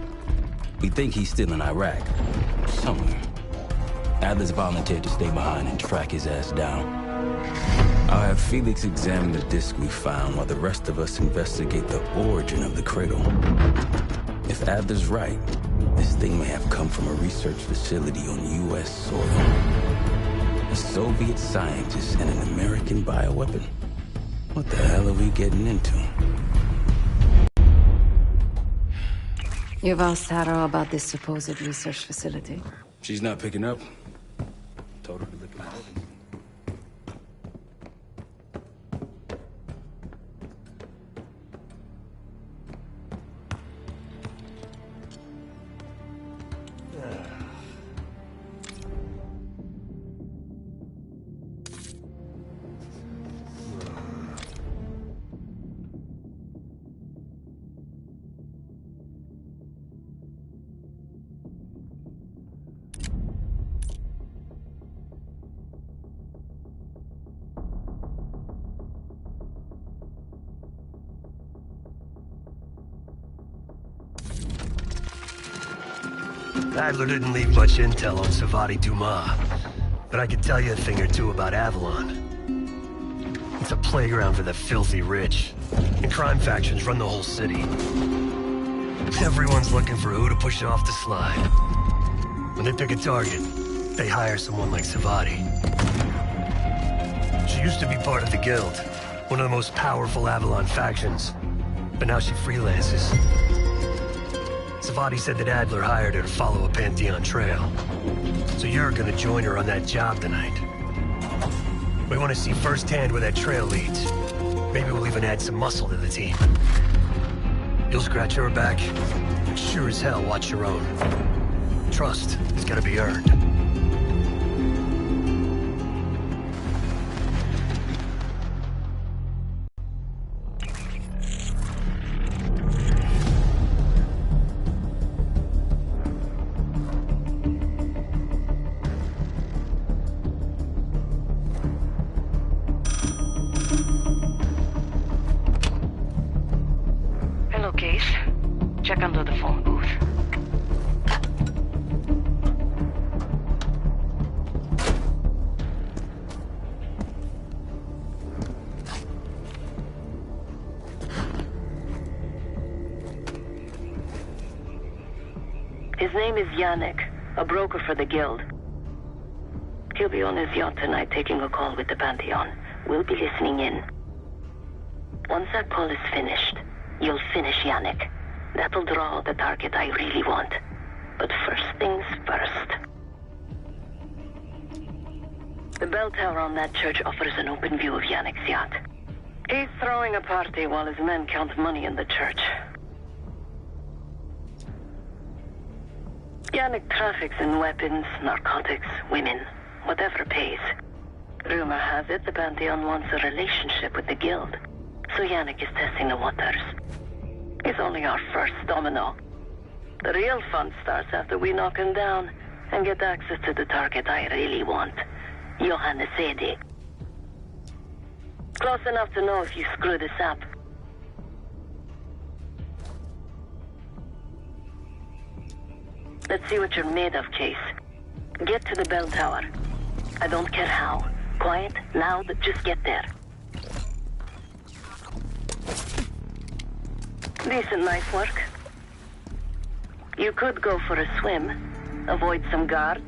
We think he's still in Iraq, somewhere. Adler's volunteered to stay behind and track his ass down. I'll have Felix examine the disc we found while the rest of us investigate the origin of the cradle. If Adler's right, this thing may have come from a research facility on U.S. soil. A Soviet scientist and an American bioweapon. What the hell are we getting into?
You've asked Harrow about this supposed research facility?
She's not picking up. Told her to look at it.
Adler didn't leave much intel on Savati Dumas, but I could tell you a thing or two about Avalon. It's a playground for the filthy rich, and crime factions run the whole city. Everyone's looking for who to push off the slide. When they pick a target, they hire someone like Savati. She used to be part of the Guild, one of the most powerful Avalon factions, but now she freelances. Savati said that Adler hired her to follow a Pantheon trail. So you're gonna join her on that job tonight. We want to see firsthand where that trail leads. Maybe we'll even add some muscle to the team. You'll scratch her back, but sure as hell watch your own. Trust has gotta be earned.
Check under the phone booth.
His name is Yannick, a broker for the Guild. He'll be on his yacht tonight taking a call with the Pantheon. We'll be listening in. Once that call is finished, you'll finish Yannick. That'll draw the target I really want. But first things first. The bell tower on that church offers an open view of Yannick's yacht. He's throwing a party while his men count money in the church. Yannick traffics in weapons, narcotics, women, whatever pays. Rumor has it the Pantheon wants a relationship with the Guild, so Yannick is testing the waters. He's only our first domino. The real fun starts after we knock him down and get access to the target I really want, Johannes Edi. Close enough to know if you screw this up. Let's see what you're made of, Case. Get to the bell tower. I don't care how. Quiet, loud, just get there. Decent night work. You could go for a swim, avoid some guards.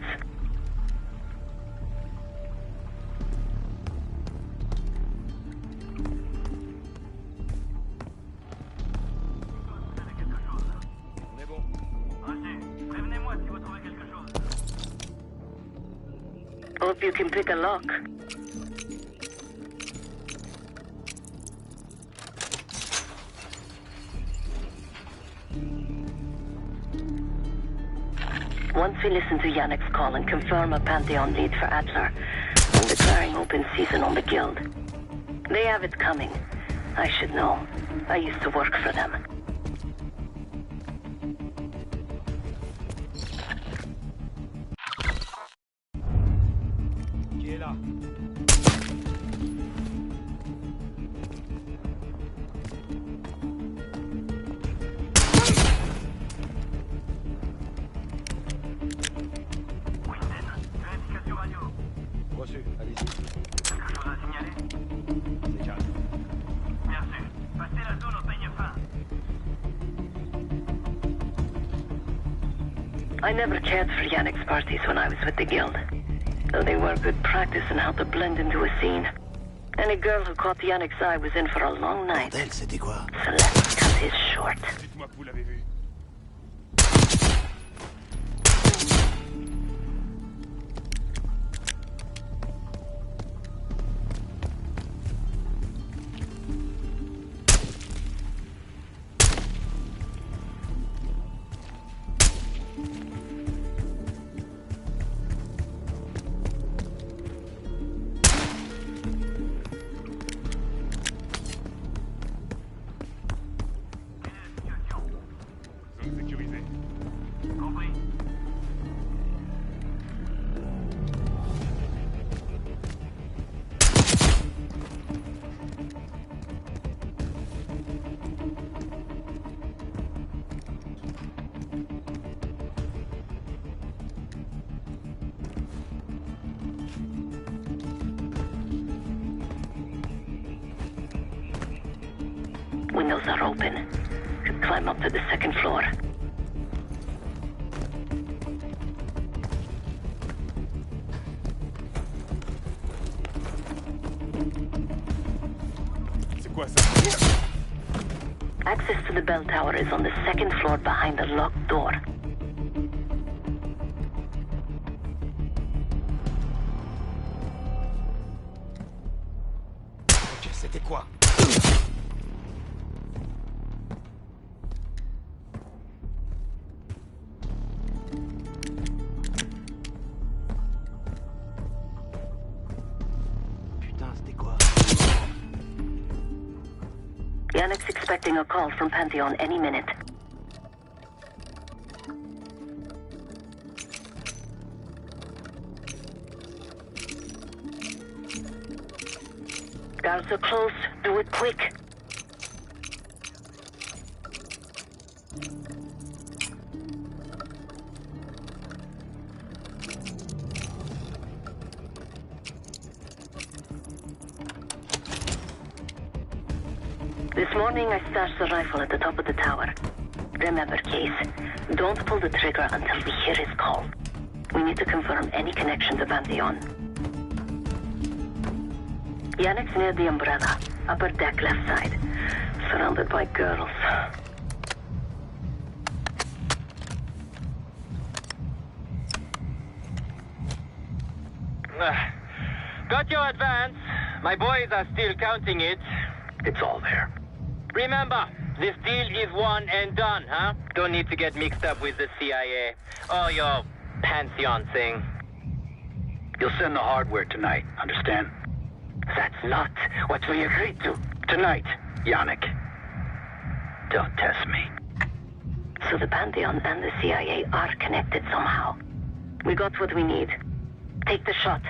Hope you can pick a lock. Once we listen to Yannick's call and confirm a Pantheon lead for Adler, I'm declaring open season on the Guild. They have it coming. I should know. I used to work for them. I never cared for Yannick's parties when I was with the Guild, though they were good practice in how to blend into a scene. Any girl who caught Yannick's eye was in for a long night. So let's cut his short. Windows are open. Could climb up to the second floor. Access to the bell tower is on the second floor behind the locked door.
C'était quoi?
Yannick's expecting a call from Pantheon any minute. Guards are close. Do it quick. This morning I stashed the rifle at the top of the tower. Remember, Case, don't pull the trigger until we hear his call. We need to confirm any connection to Pantheon. Yannick's near the umbrella, upper deck left side. Surrounded surrounded by girls.
Got your advance. My boys are still counting it.
It's all there.
Remember, this deal is one and done, huh? Don't need to get mixed up with the CIA. Or your Pantheon thing.
You'll send the hardware tonight, understand?
That's not what we agreed to.
Tonight, Yannick. Don't test me.
So the Pantheon and the CIA are connected somehow. We got what we need. Take the shot.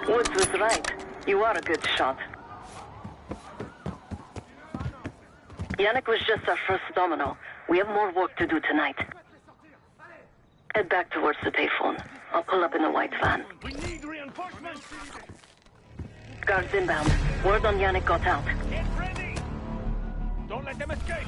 Woods was right. You are a good shot. Yannick was just our first domino. We have more work to do tonight. Head back towards the payphone. I'll pull up in the white van.
We need reinforcements!
Guards inbound. Word on Yannick got out.
Get ready! Don't let them escape!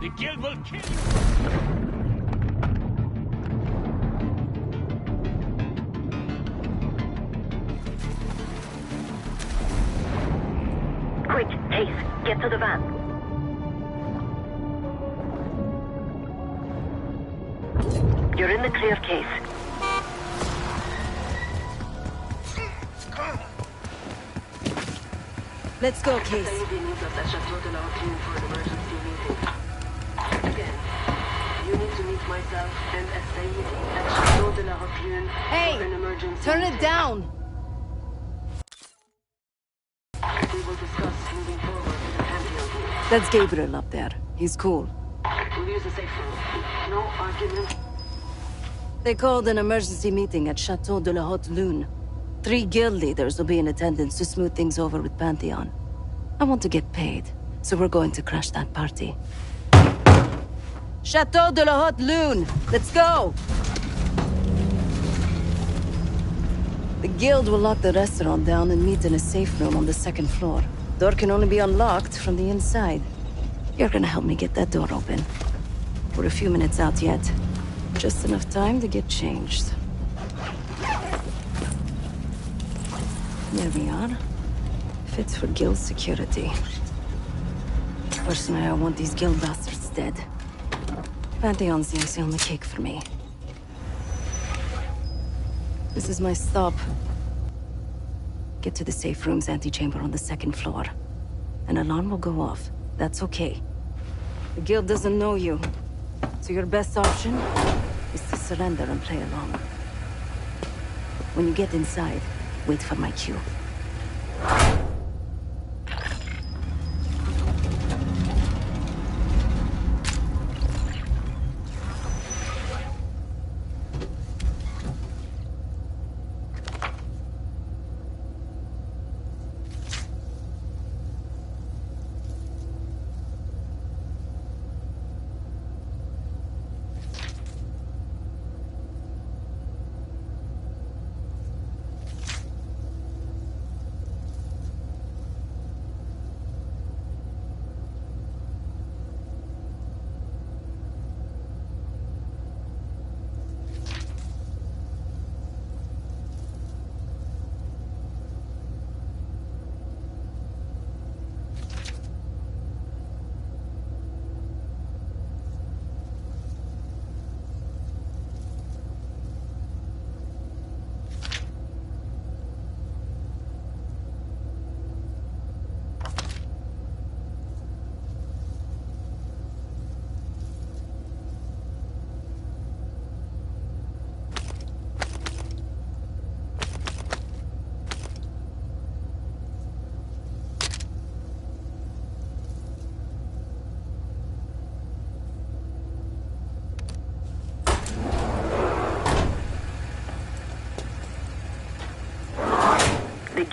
The guild will kill you!
Quick, Case, get to the van. You're in the clear, Case.
Let's go, Case.
You need to meet myself and Essaye at Chateau de la Roquelune for an emergency.
Turn it down!
We will discuss moving forward with the Pantheon.
That's Gabriel up there. He's cool.
We'll use the safe room. No argument.
They called an emergency meeting at Chateau de la Haute Lune. 3 guild leaders will be in attendance to smooth things over with Pantheon. I want to get paid, so we're going to crash that party. Chateau de la Haute Lune! Let's go! The guild will lock the restaurant down and meet in a safe room on the 2nd floor. Door can only be unlocked from the inside. You're gonna help me get that door open. We're a few minutes out yet. Just enough time to get changed. There we are. Fits for guild security. Personally, I want these guild bastards dead. Pantheon's the icing on the cake for me. This is my stop. Get to the safe room's antechamber on the 2nd floor. An alarm will go off. That's okay. The guild doesn't know you. So your best option is to surrender and play along. When you get inside, wait for my cue.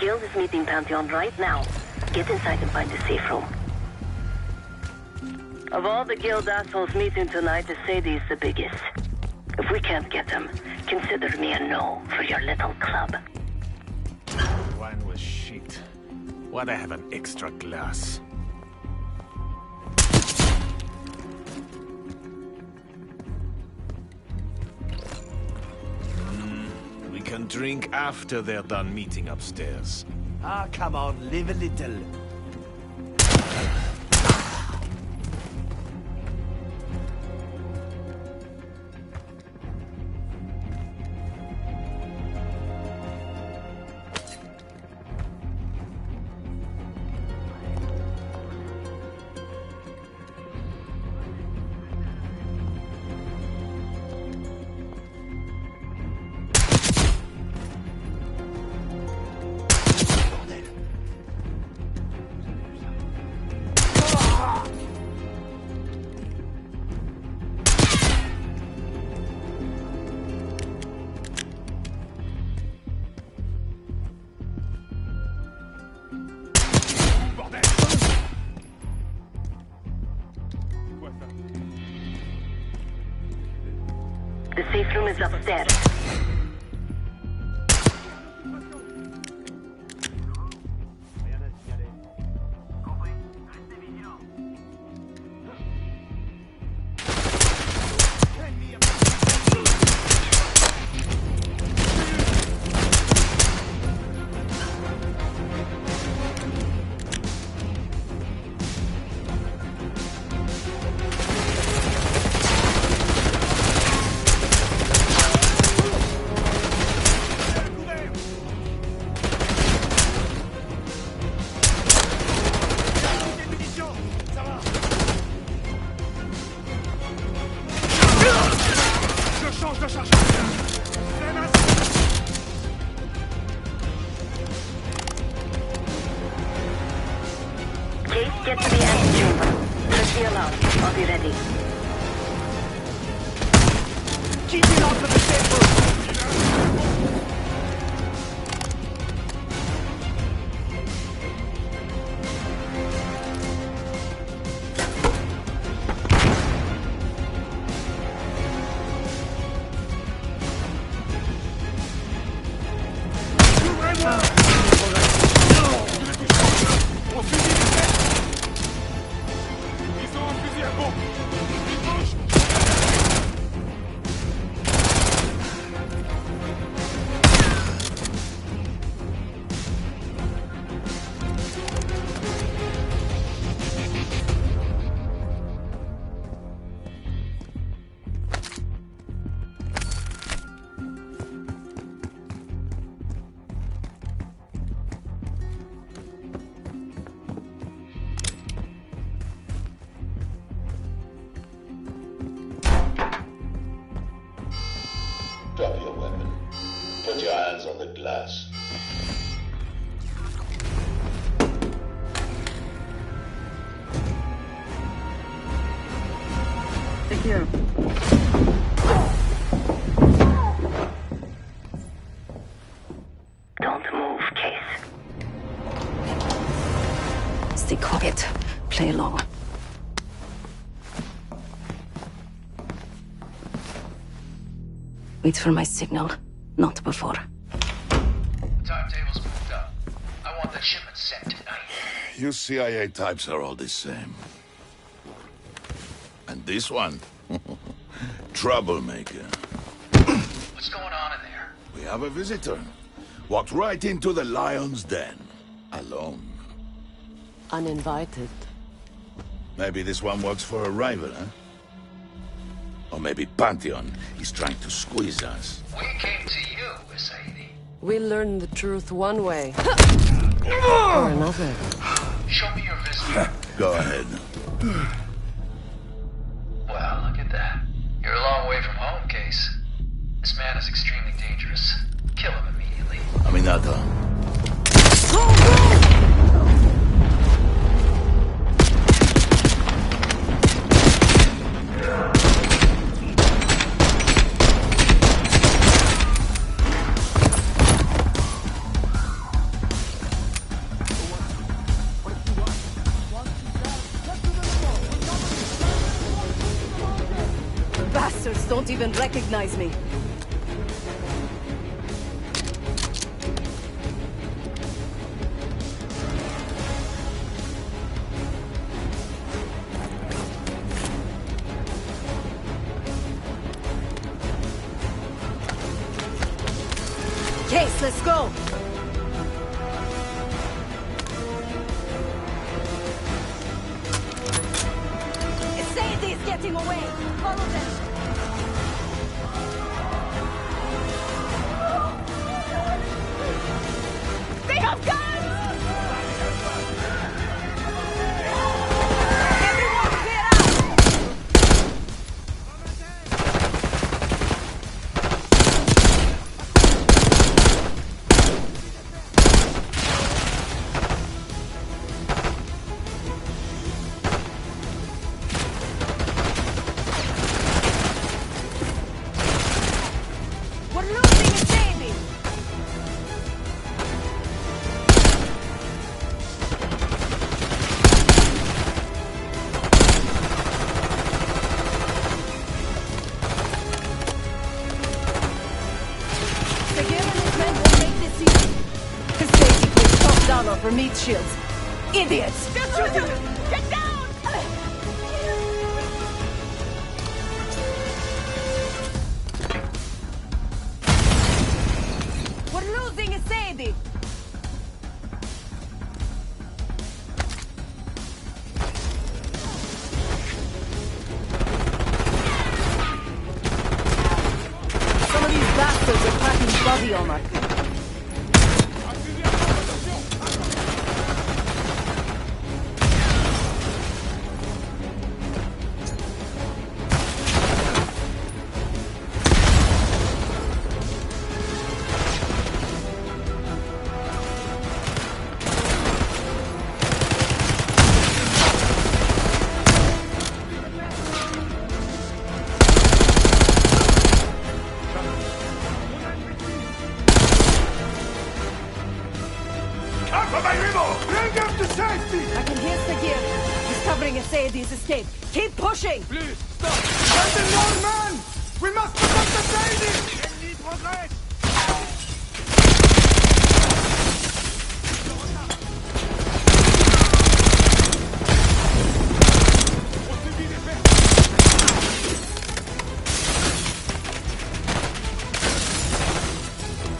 Guild is meeting Pantheon right now. Get inside and find the safe room. Of all the Guild assholes meeting tonight, Sadie's the biggest. If we can't get them, consider me a no for your little club.
Wine was shit. Why'd I have an extra glass? We can drink after they're done meeting upstairs.
Ah, come on, live a little.
The safe room is upstairs. Case, get to the antechamber. Press the alarm. I'll be ready.
Keep it off of the safe room!
Drop your weapon. Put your hands on the glass.
Thank you. Don't move, Case.
Stay quiet. Play along. Wait for my signal, not before.
Timetable's moved up. I want that shipment sent tonight.
You CIA types are all the same. And this one? Troublemaker.
What's going on in there?
We have a visitor. Walked right into the lion's den. Alone.
Uninvited.
Maybe this one works for a rival, huh? Or maybe Pantheon is trying to squeeze us.
We came to you, Sadie.
We learn the truth one way. Or another.
Show me your visitor.
Go ahead.
Well, look at that. You're a long way from home, Case. This man is extremely dangerous. Kill him immediately.
Aminata.
even recognize me. Case, let's go! Sadie's getting away! Follow them! They have guns! Everyone clear out! We're losing a Sadie! Segura and his men will make this easy. His Sadie pays top dollar for meat shields. Idiots! Get down! We're losing a Sadie! Some of these bastards are packing body armor.
Bring him to safety!
I can hear Segura. He's covering a Sadie's escape. Keep pushing!
Please, stop! Send in more men! We must protect the Sadie!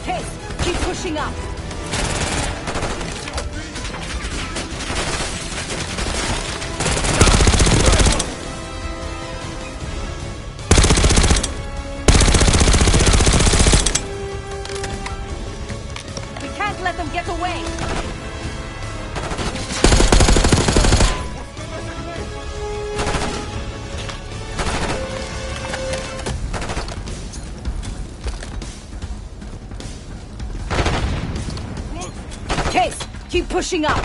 Case, keep pushing up! We can't let them get away! Case, keep pushing up!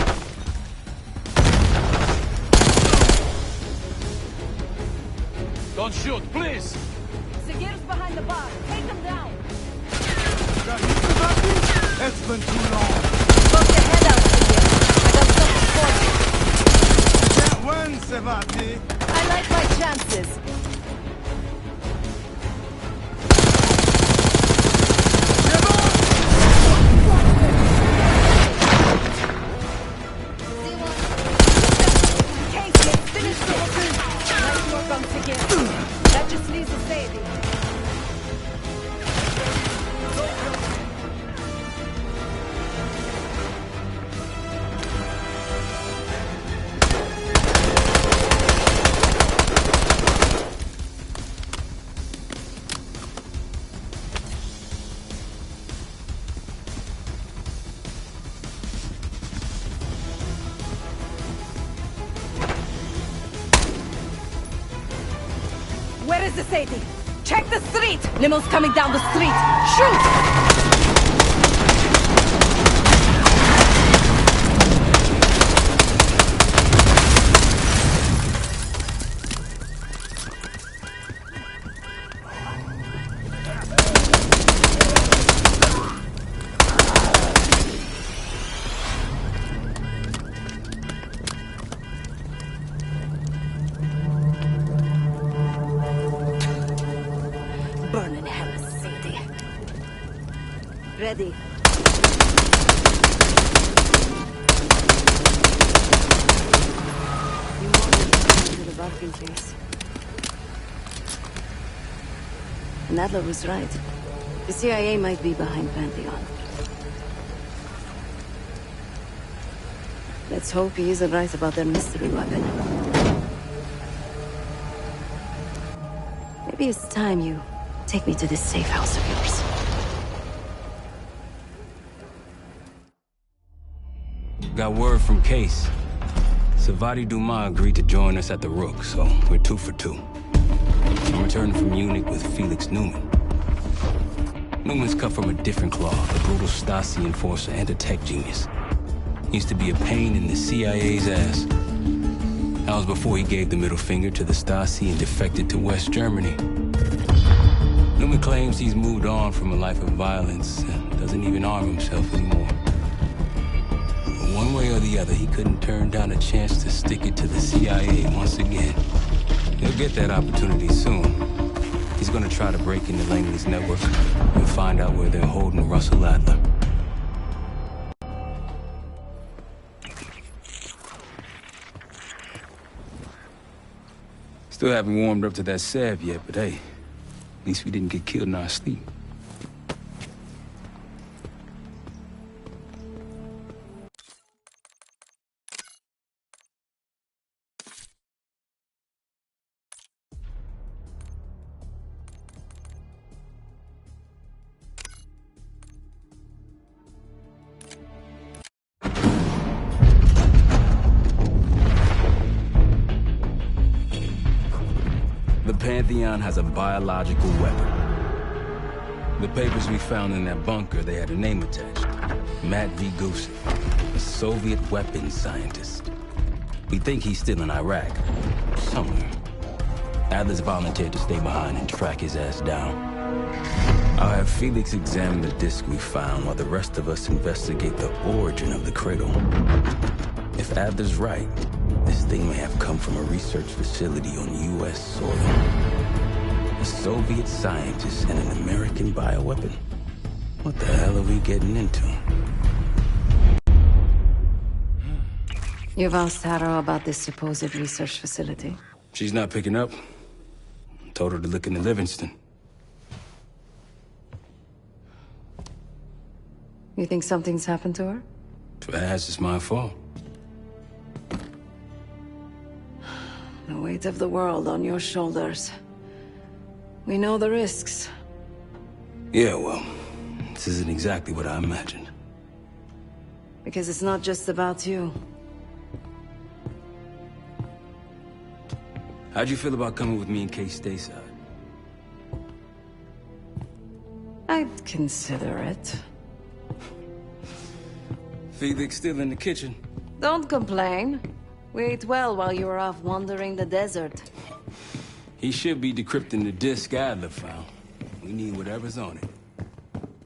Don't shoot, please!
Segura's behind the bar. Take them down!
It's been too long.
Poke your head out, Segura. I got something for you.
Can't win, Sevati.
I like my chances. Case, let's finish this. Nice work on Segura. That just leaves a Sadie. Where is the Sadie? Check the street! Limo's coming down the street! Shoot! in hella city. Ready. You want to the Vulcan case. And Adler was right. The CIA might be behind Pantheon. Let's hope he isn't right about their mystery weapon. Maybe it's time you take me to this safe house of yours.
Got word from Case. Savati Dumas agreed to join us at the Rook, so we're 2 for 2. I'm returning from Munich with Felix Newman. Newman's cut from a different cloth, a brutal Stasi enforcer and a tech genius. He used to be a pain in the CIA's ass. That was before he gave the middle finger to the Stasi and defected to West Germany. Newman claims he's moved on from a life of violence and doesn't even arm himself anymore. But one way or the other, he couldn't turn down a chance to stick it to the CIA once again. He'll get that opportunity soon. He's gonna try to break into Langley's network and find out where they're holding Russell Adler. Still haven't warmed up to that salve yet, but hey, at least we didn't get killed in our sleep. The Pantheon has a biological weapon. The papers we found in that bunker, they had a name attached. Matt V. Gusev, a Soviet weapons scientist. We think he's still in Iraq, somewhere. Adler's volunteered to stay behind and track his ass down. I'll have Felix examine the disc we found while the rest of us investigate the origin of the cradle. If Adler's right, this thing may have come from a research facility on U.S. soil. A Soviet scientist and an American bioweapon. What the hell are we getting into?
You've asked Harrow about this supposed research facility?
She's not picking up. Told her to look into Livingston.
You think something's happened to her?
If it has, it's my fault.
The weight of the world on your shoulders. We know the risks.
Yeah, well, this isn't exactly what I imagined.
Because it's not just about you.
How'd you feel about coming with me in Case stateside?
I'd consider it.
Felix still in the kitchen.
Don't complain. We ate well while you were off wandering the desert.
He should be decrypting the disc Adler found. We need whatever's on it.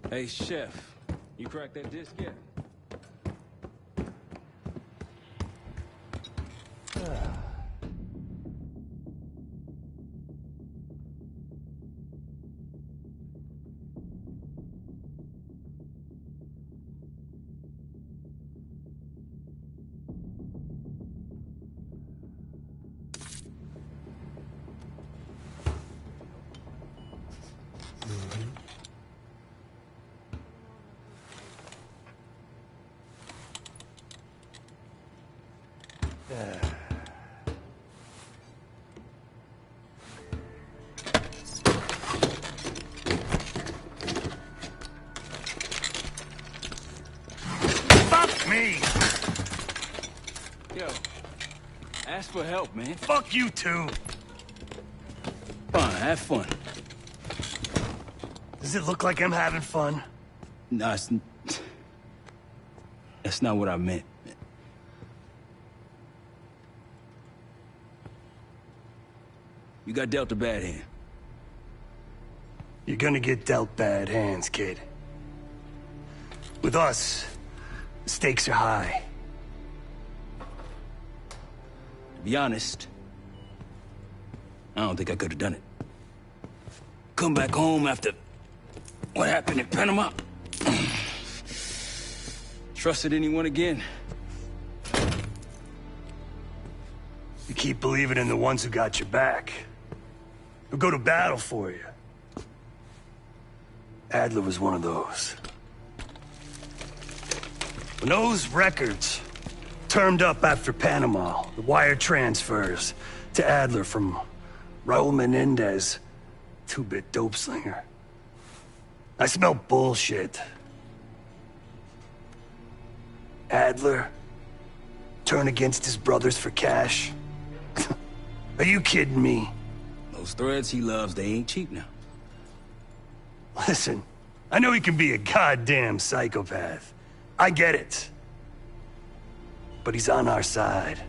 Hey, Chef, you cracked that disc yet?
Fuck me!
Yo, ask for help, man.
Fuck you too.
Fine, have fun.
Does it look like I'm having fun?
Nah, that's not what I meant. You got dealt a bad hand.
You're gonna get dealt bad hands, kid. With us, the stakes are high.
To be honest, I don't think I could have done it. come back home after what happened in Panama. Trusted anyone again?
You keep believing in the ones who got your back. Who go to battle for you. Adler was one of those. When those records turned up after Panama, the wire transfers to Adler from Raul Menendez, two-bit dope slinger. I smelled bullshit. Adler turn against his brothers for cash? Are you kidding me?
Those threads he loves, they ain't cheap now.
Listen, I know he can be a goddamn psychopath. I get it. But he's on our side.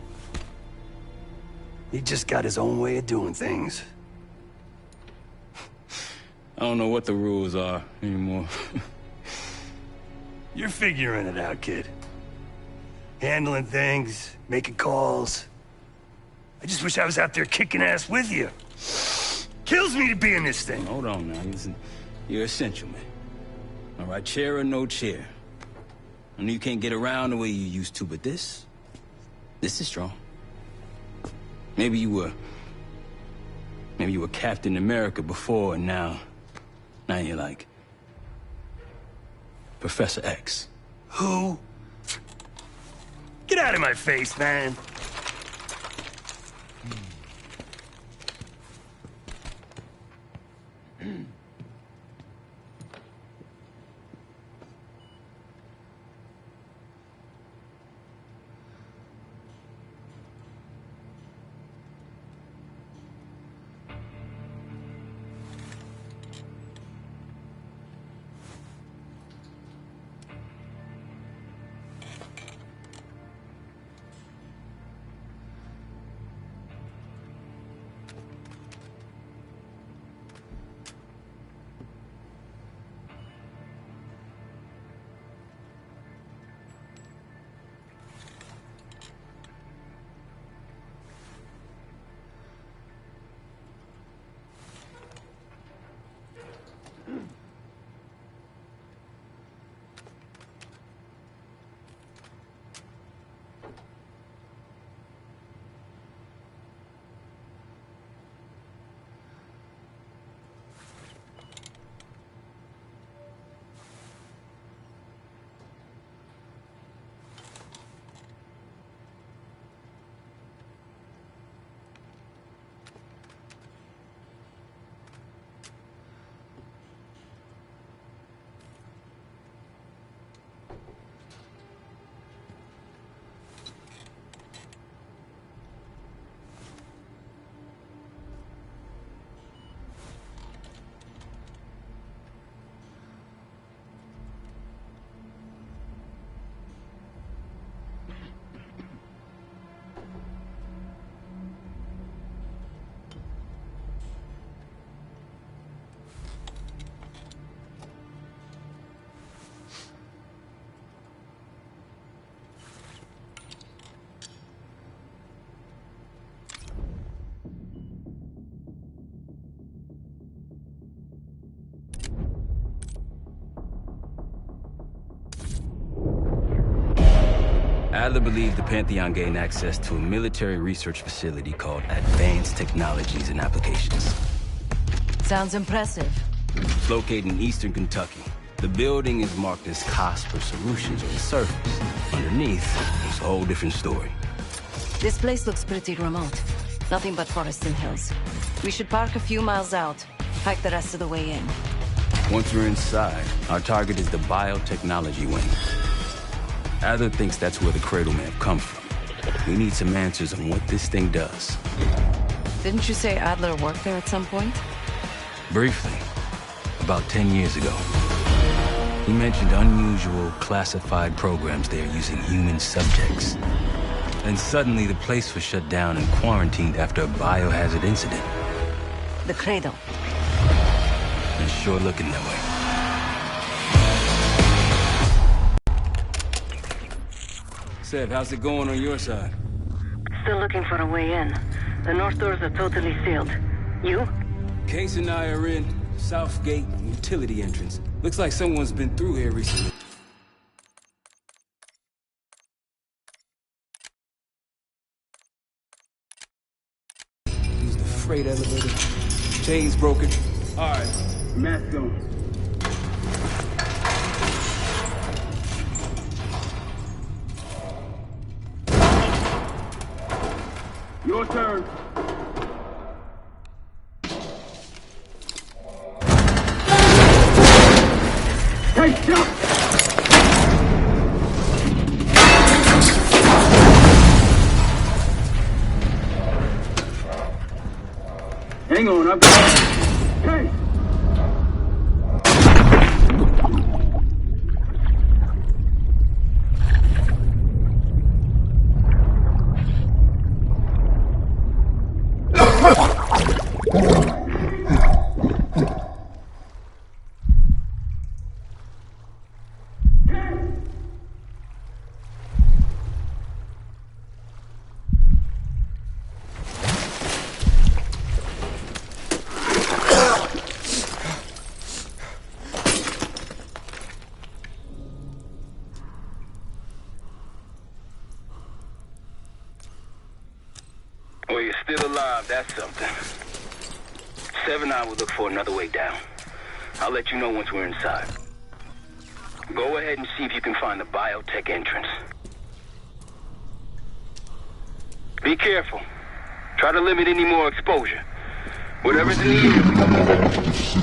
He just got his own way of doing things.
I don't know what the rules are anymore.
You're figuring it out, kid. Handling things, making calls. I just wish I was out there kicking ass with you. Kills me to be in this thing.
Hold on now. You're essential, man. All right, chair or no chair. I know you can't get around the way you used to, but this is strong. Maybe you were Captain America before, and now you're like Professor X.
Who? Get out of my face, man.
Adler believed the Pantheon gained access to a military research facility called Advanced Technologies and Applications.
Sounds impressive.
It's located in eastern Kentucky. The building is marked as COSPER Solutions on the surface. Underneath, it's a whole different story.
This place looks pretty remote. Nothing but forests and hills. We should park a few miles out, hike the rest of the way in.
Once we're inside, our target is the biotechnology wing. Adler thinks that's where the Cradle may have come from. We need some answers on what this thing does.
Didn't you say Adler worked there at some point?
Briefly, about 10 years ago. He mentioned unusual, classified programs there using human subjects. Then suddenly the place was shut down and quarantined after a biohazard incident.
The Cradle.
It's sure looking that way. Seb, how's it going on your side?
Still looking for a way in. The north doors are totally sealed. You?
Case and I are in. South gate, utility entrance. Looks like someone's been through here recently. Use the freight elevator. Chain's broken. Alright, mask on. Your turn. Hey, stop! Hang on, I've got... Hey! Well, you're still alive, that's something. 7-9 will look for another way down. I'll let you know once we're inside. Go ahead and see if you can find the biotech entrance. Be careful. Try to limit any more exposure. Whatever's in the air.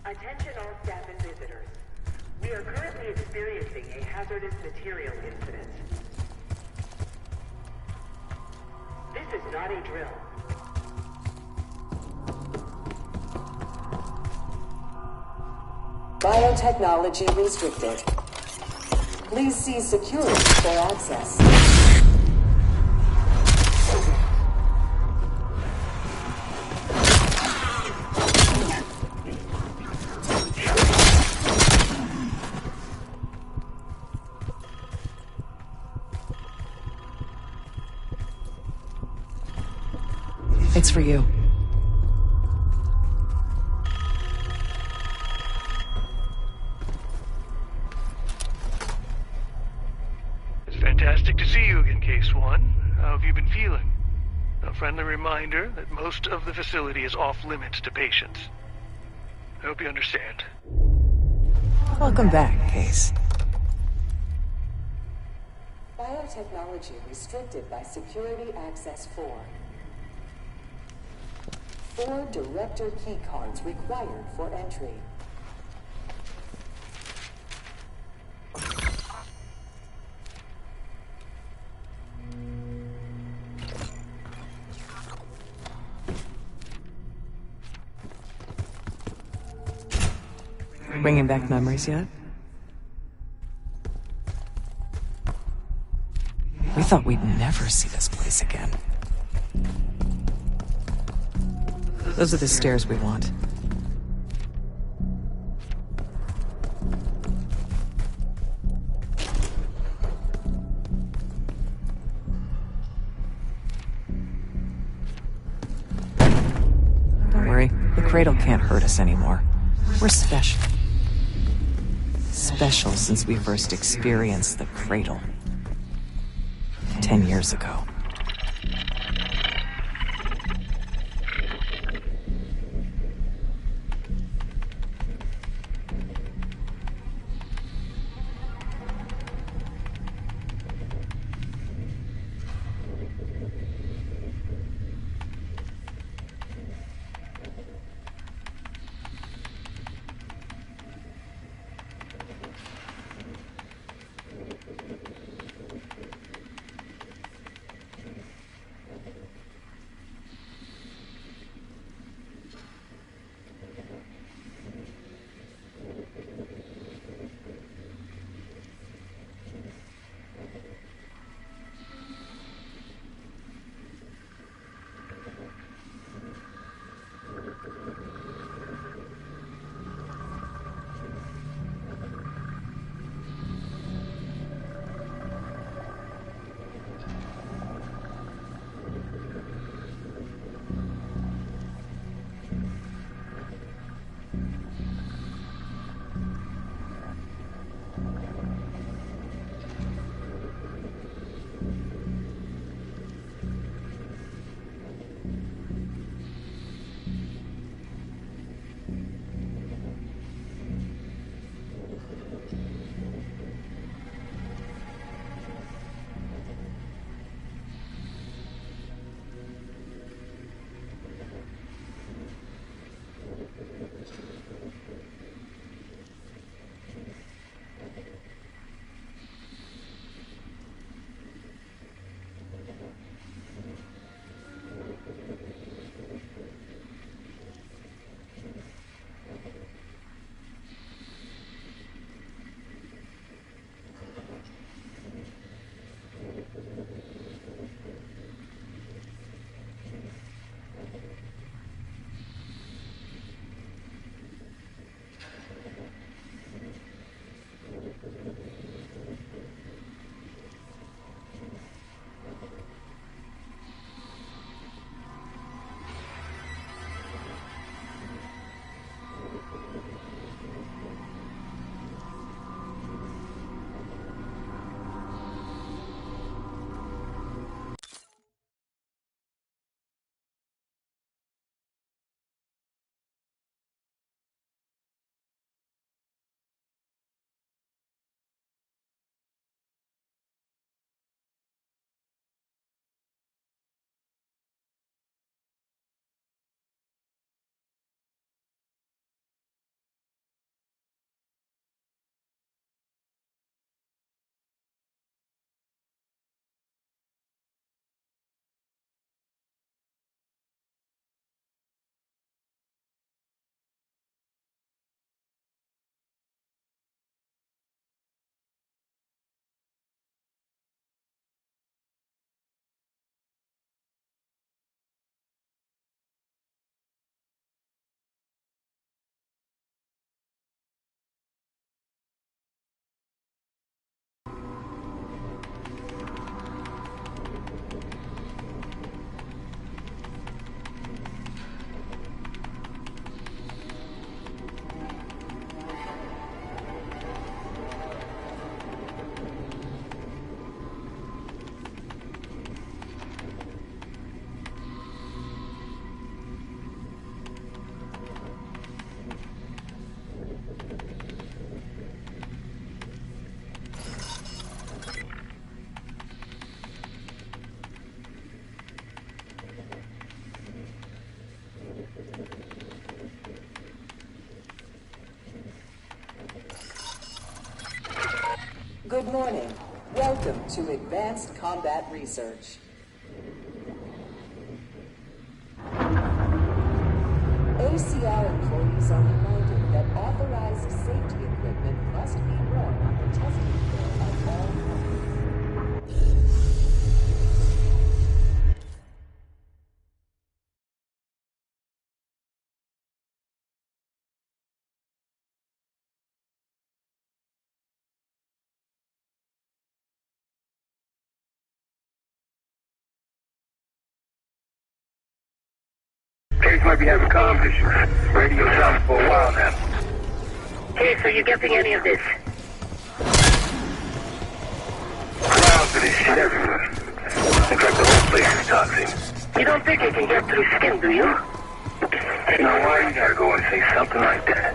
Attention all staff and visitors. We are currently experiencing a hazardous material incident. This is not a drill. Biotechnology restricted. Please see security for access.
It's for you.
It's fantastic to see you again, Case 1. How have you been feeling? A friendly reminder that most of the facility is off-limits to patients. I hope you understand.
Welcome back, Case.
Biotechnology restricted by Security Access 4. 4 director keycards required for entry.
Bringing back memories yet? We thought we'd never see this place again. Those are the stairs we want. Don't worry, the cradle can't hurt us anymore. We're special. Special since we first experienced the cradle. 10 years ago.
Good morning. Welcome to Advanced Combat Research. ACR employees are reminded that authorized
might be having comm issues. Radio sounds for a while now.
Hey, so you getting any of this?
Clouds of this shit everywhere. Looks like the whole place is toxic.
You don't think I can get through skin, do you?
You know why you gotta go and say something like that?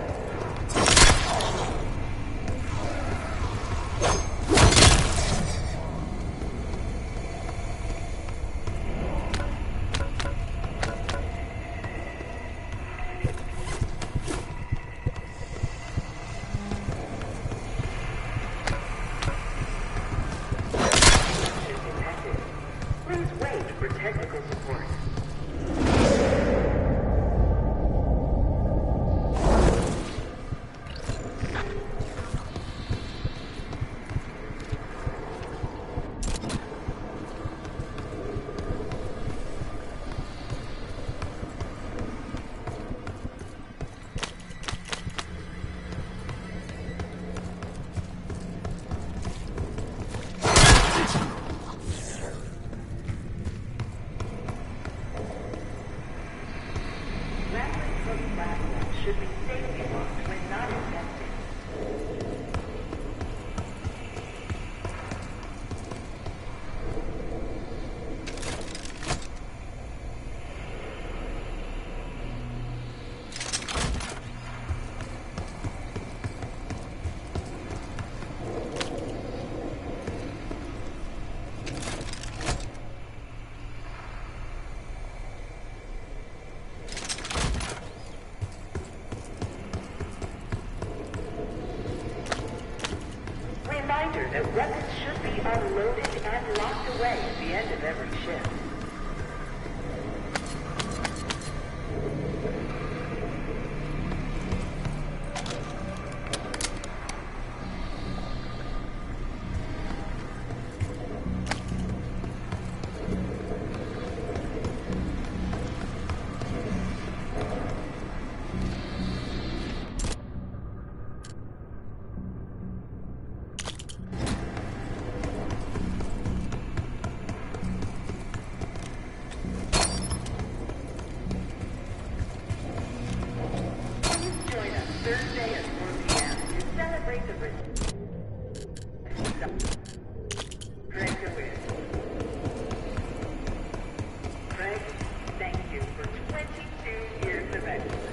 Reminder that weapons should be unloaded and locked away at the end of every shift. Thursday at 4 p.m. to celebrate the Greg DeWitt. Greg, thank you for 22 years of excellence.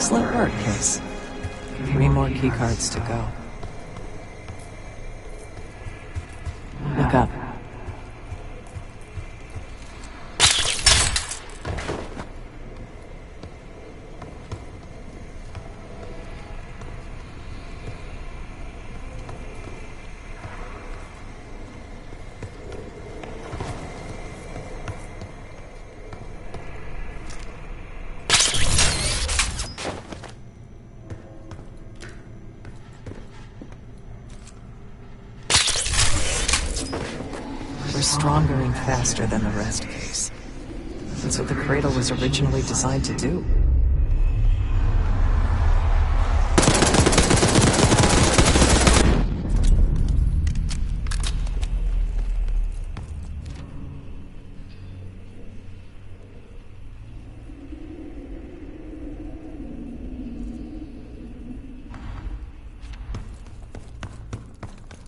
Excellent work, Case. 3 more keycards to go. Look up. We're stronger and faster than the rest, Case. That's what the Cradle was originally designed to do.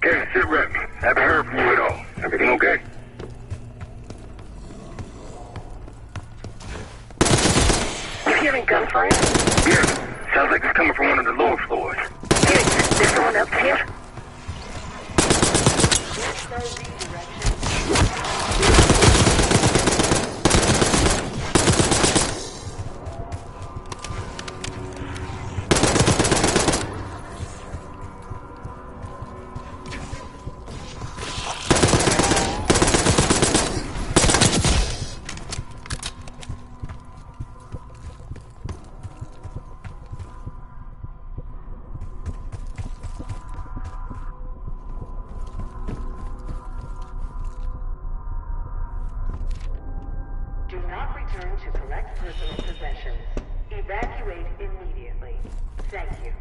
Okay, sit rep. Haven't heard from you at all. Everything okay? You hearing gunfire? Yeah. Sounds like it's coming from one of the lower floors. Hey, there's someone else here?
Do not return to collect personal possessions. Evacuate immediately. Thank you.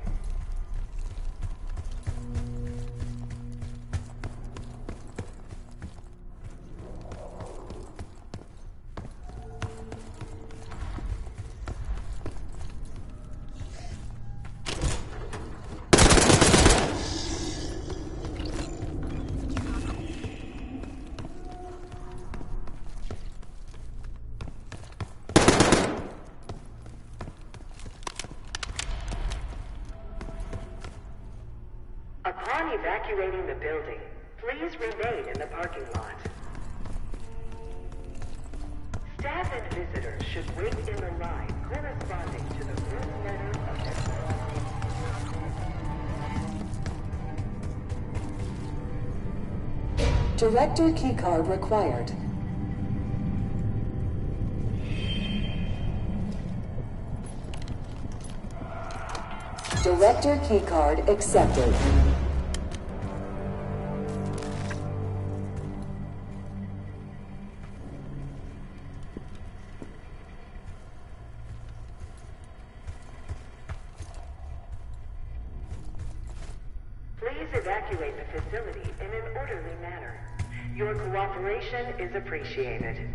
Upon evacuating the building, please remain in the parking lot. Staff and visitors should wait in the line corresponding to the first letter of their
Director keycard required. Director keycard accepted.
Please evacuate the facility in an orderly manner. Your cooperation is appreciated.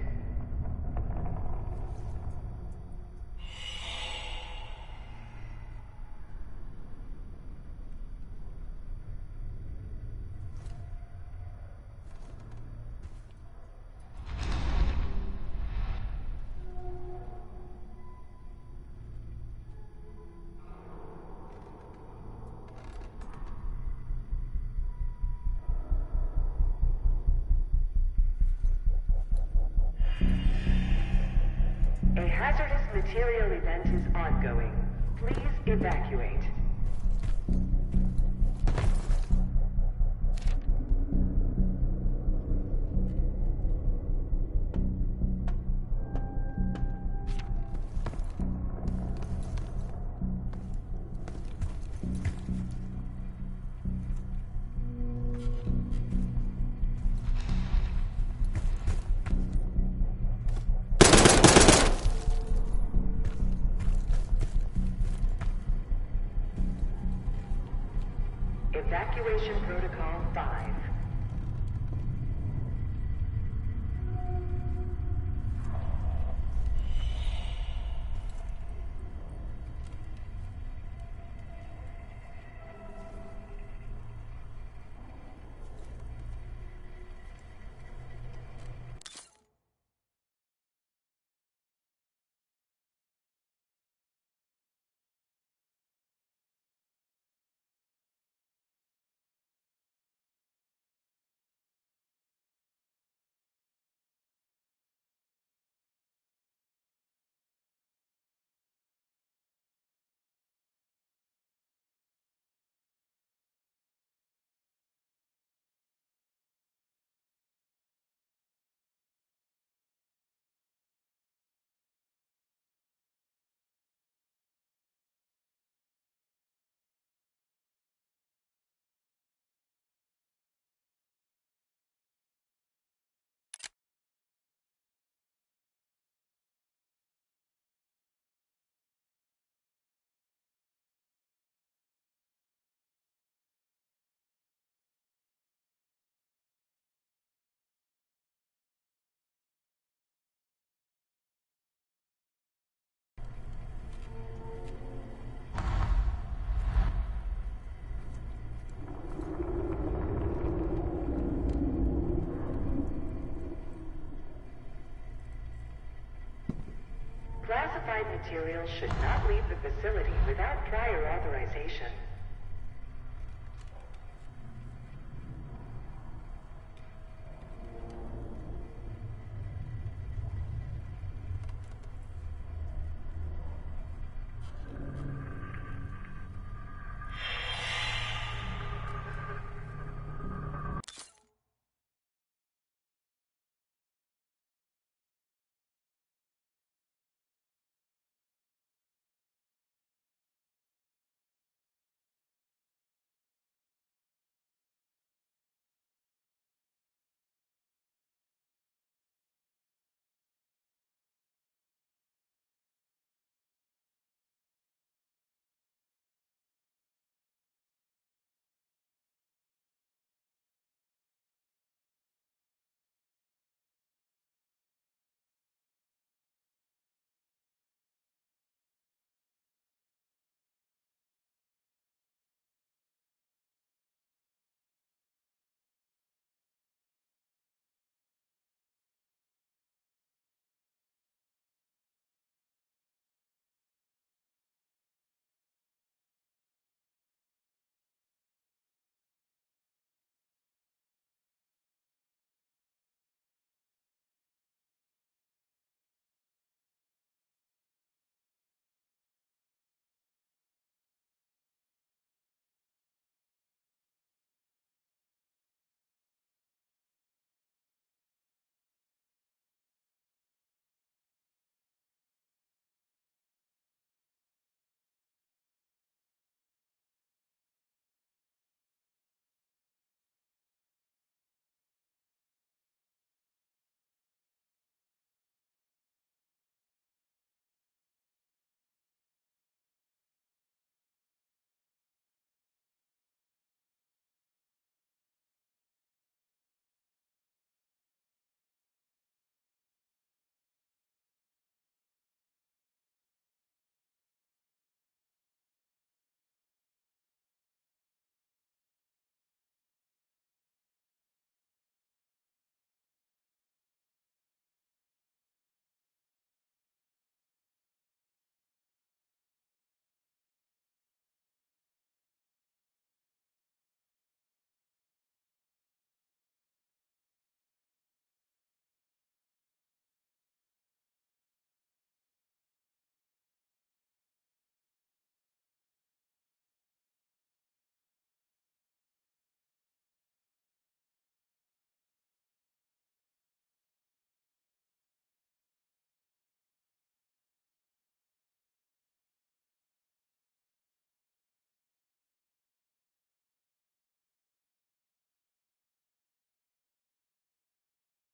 A hazardous material event is ongoing. Please evacuate. Evacuation Protocol 5. material should not leave the facility without prior authorization.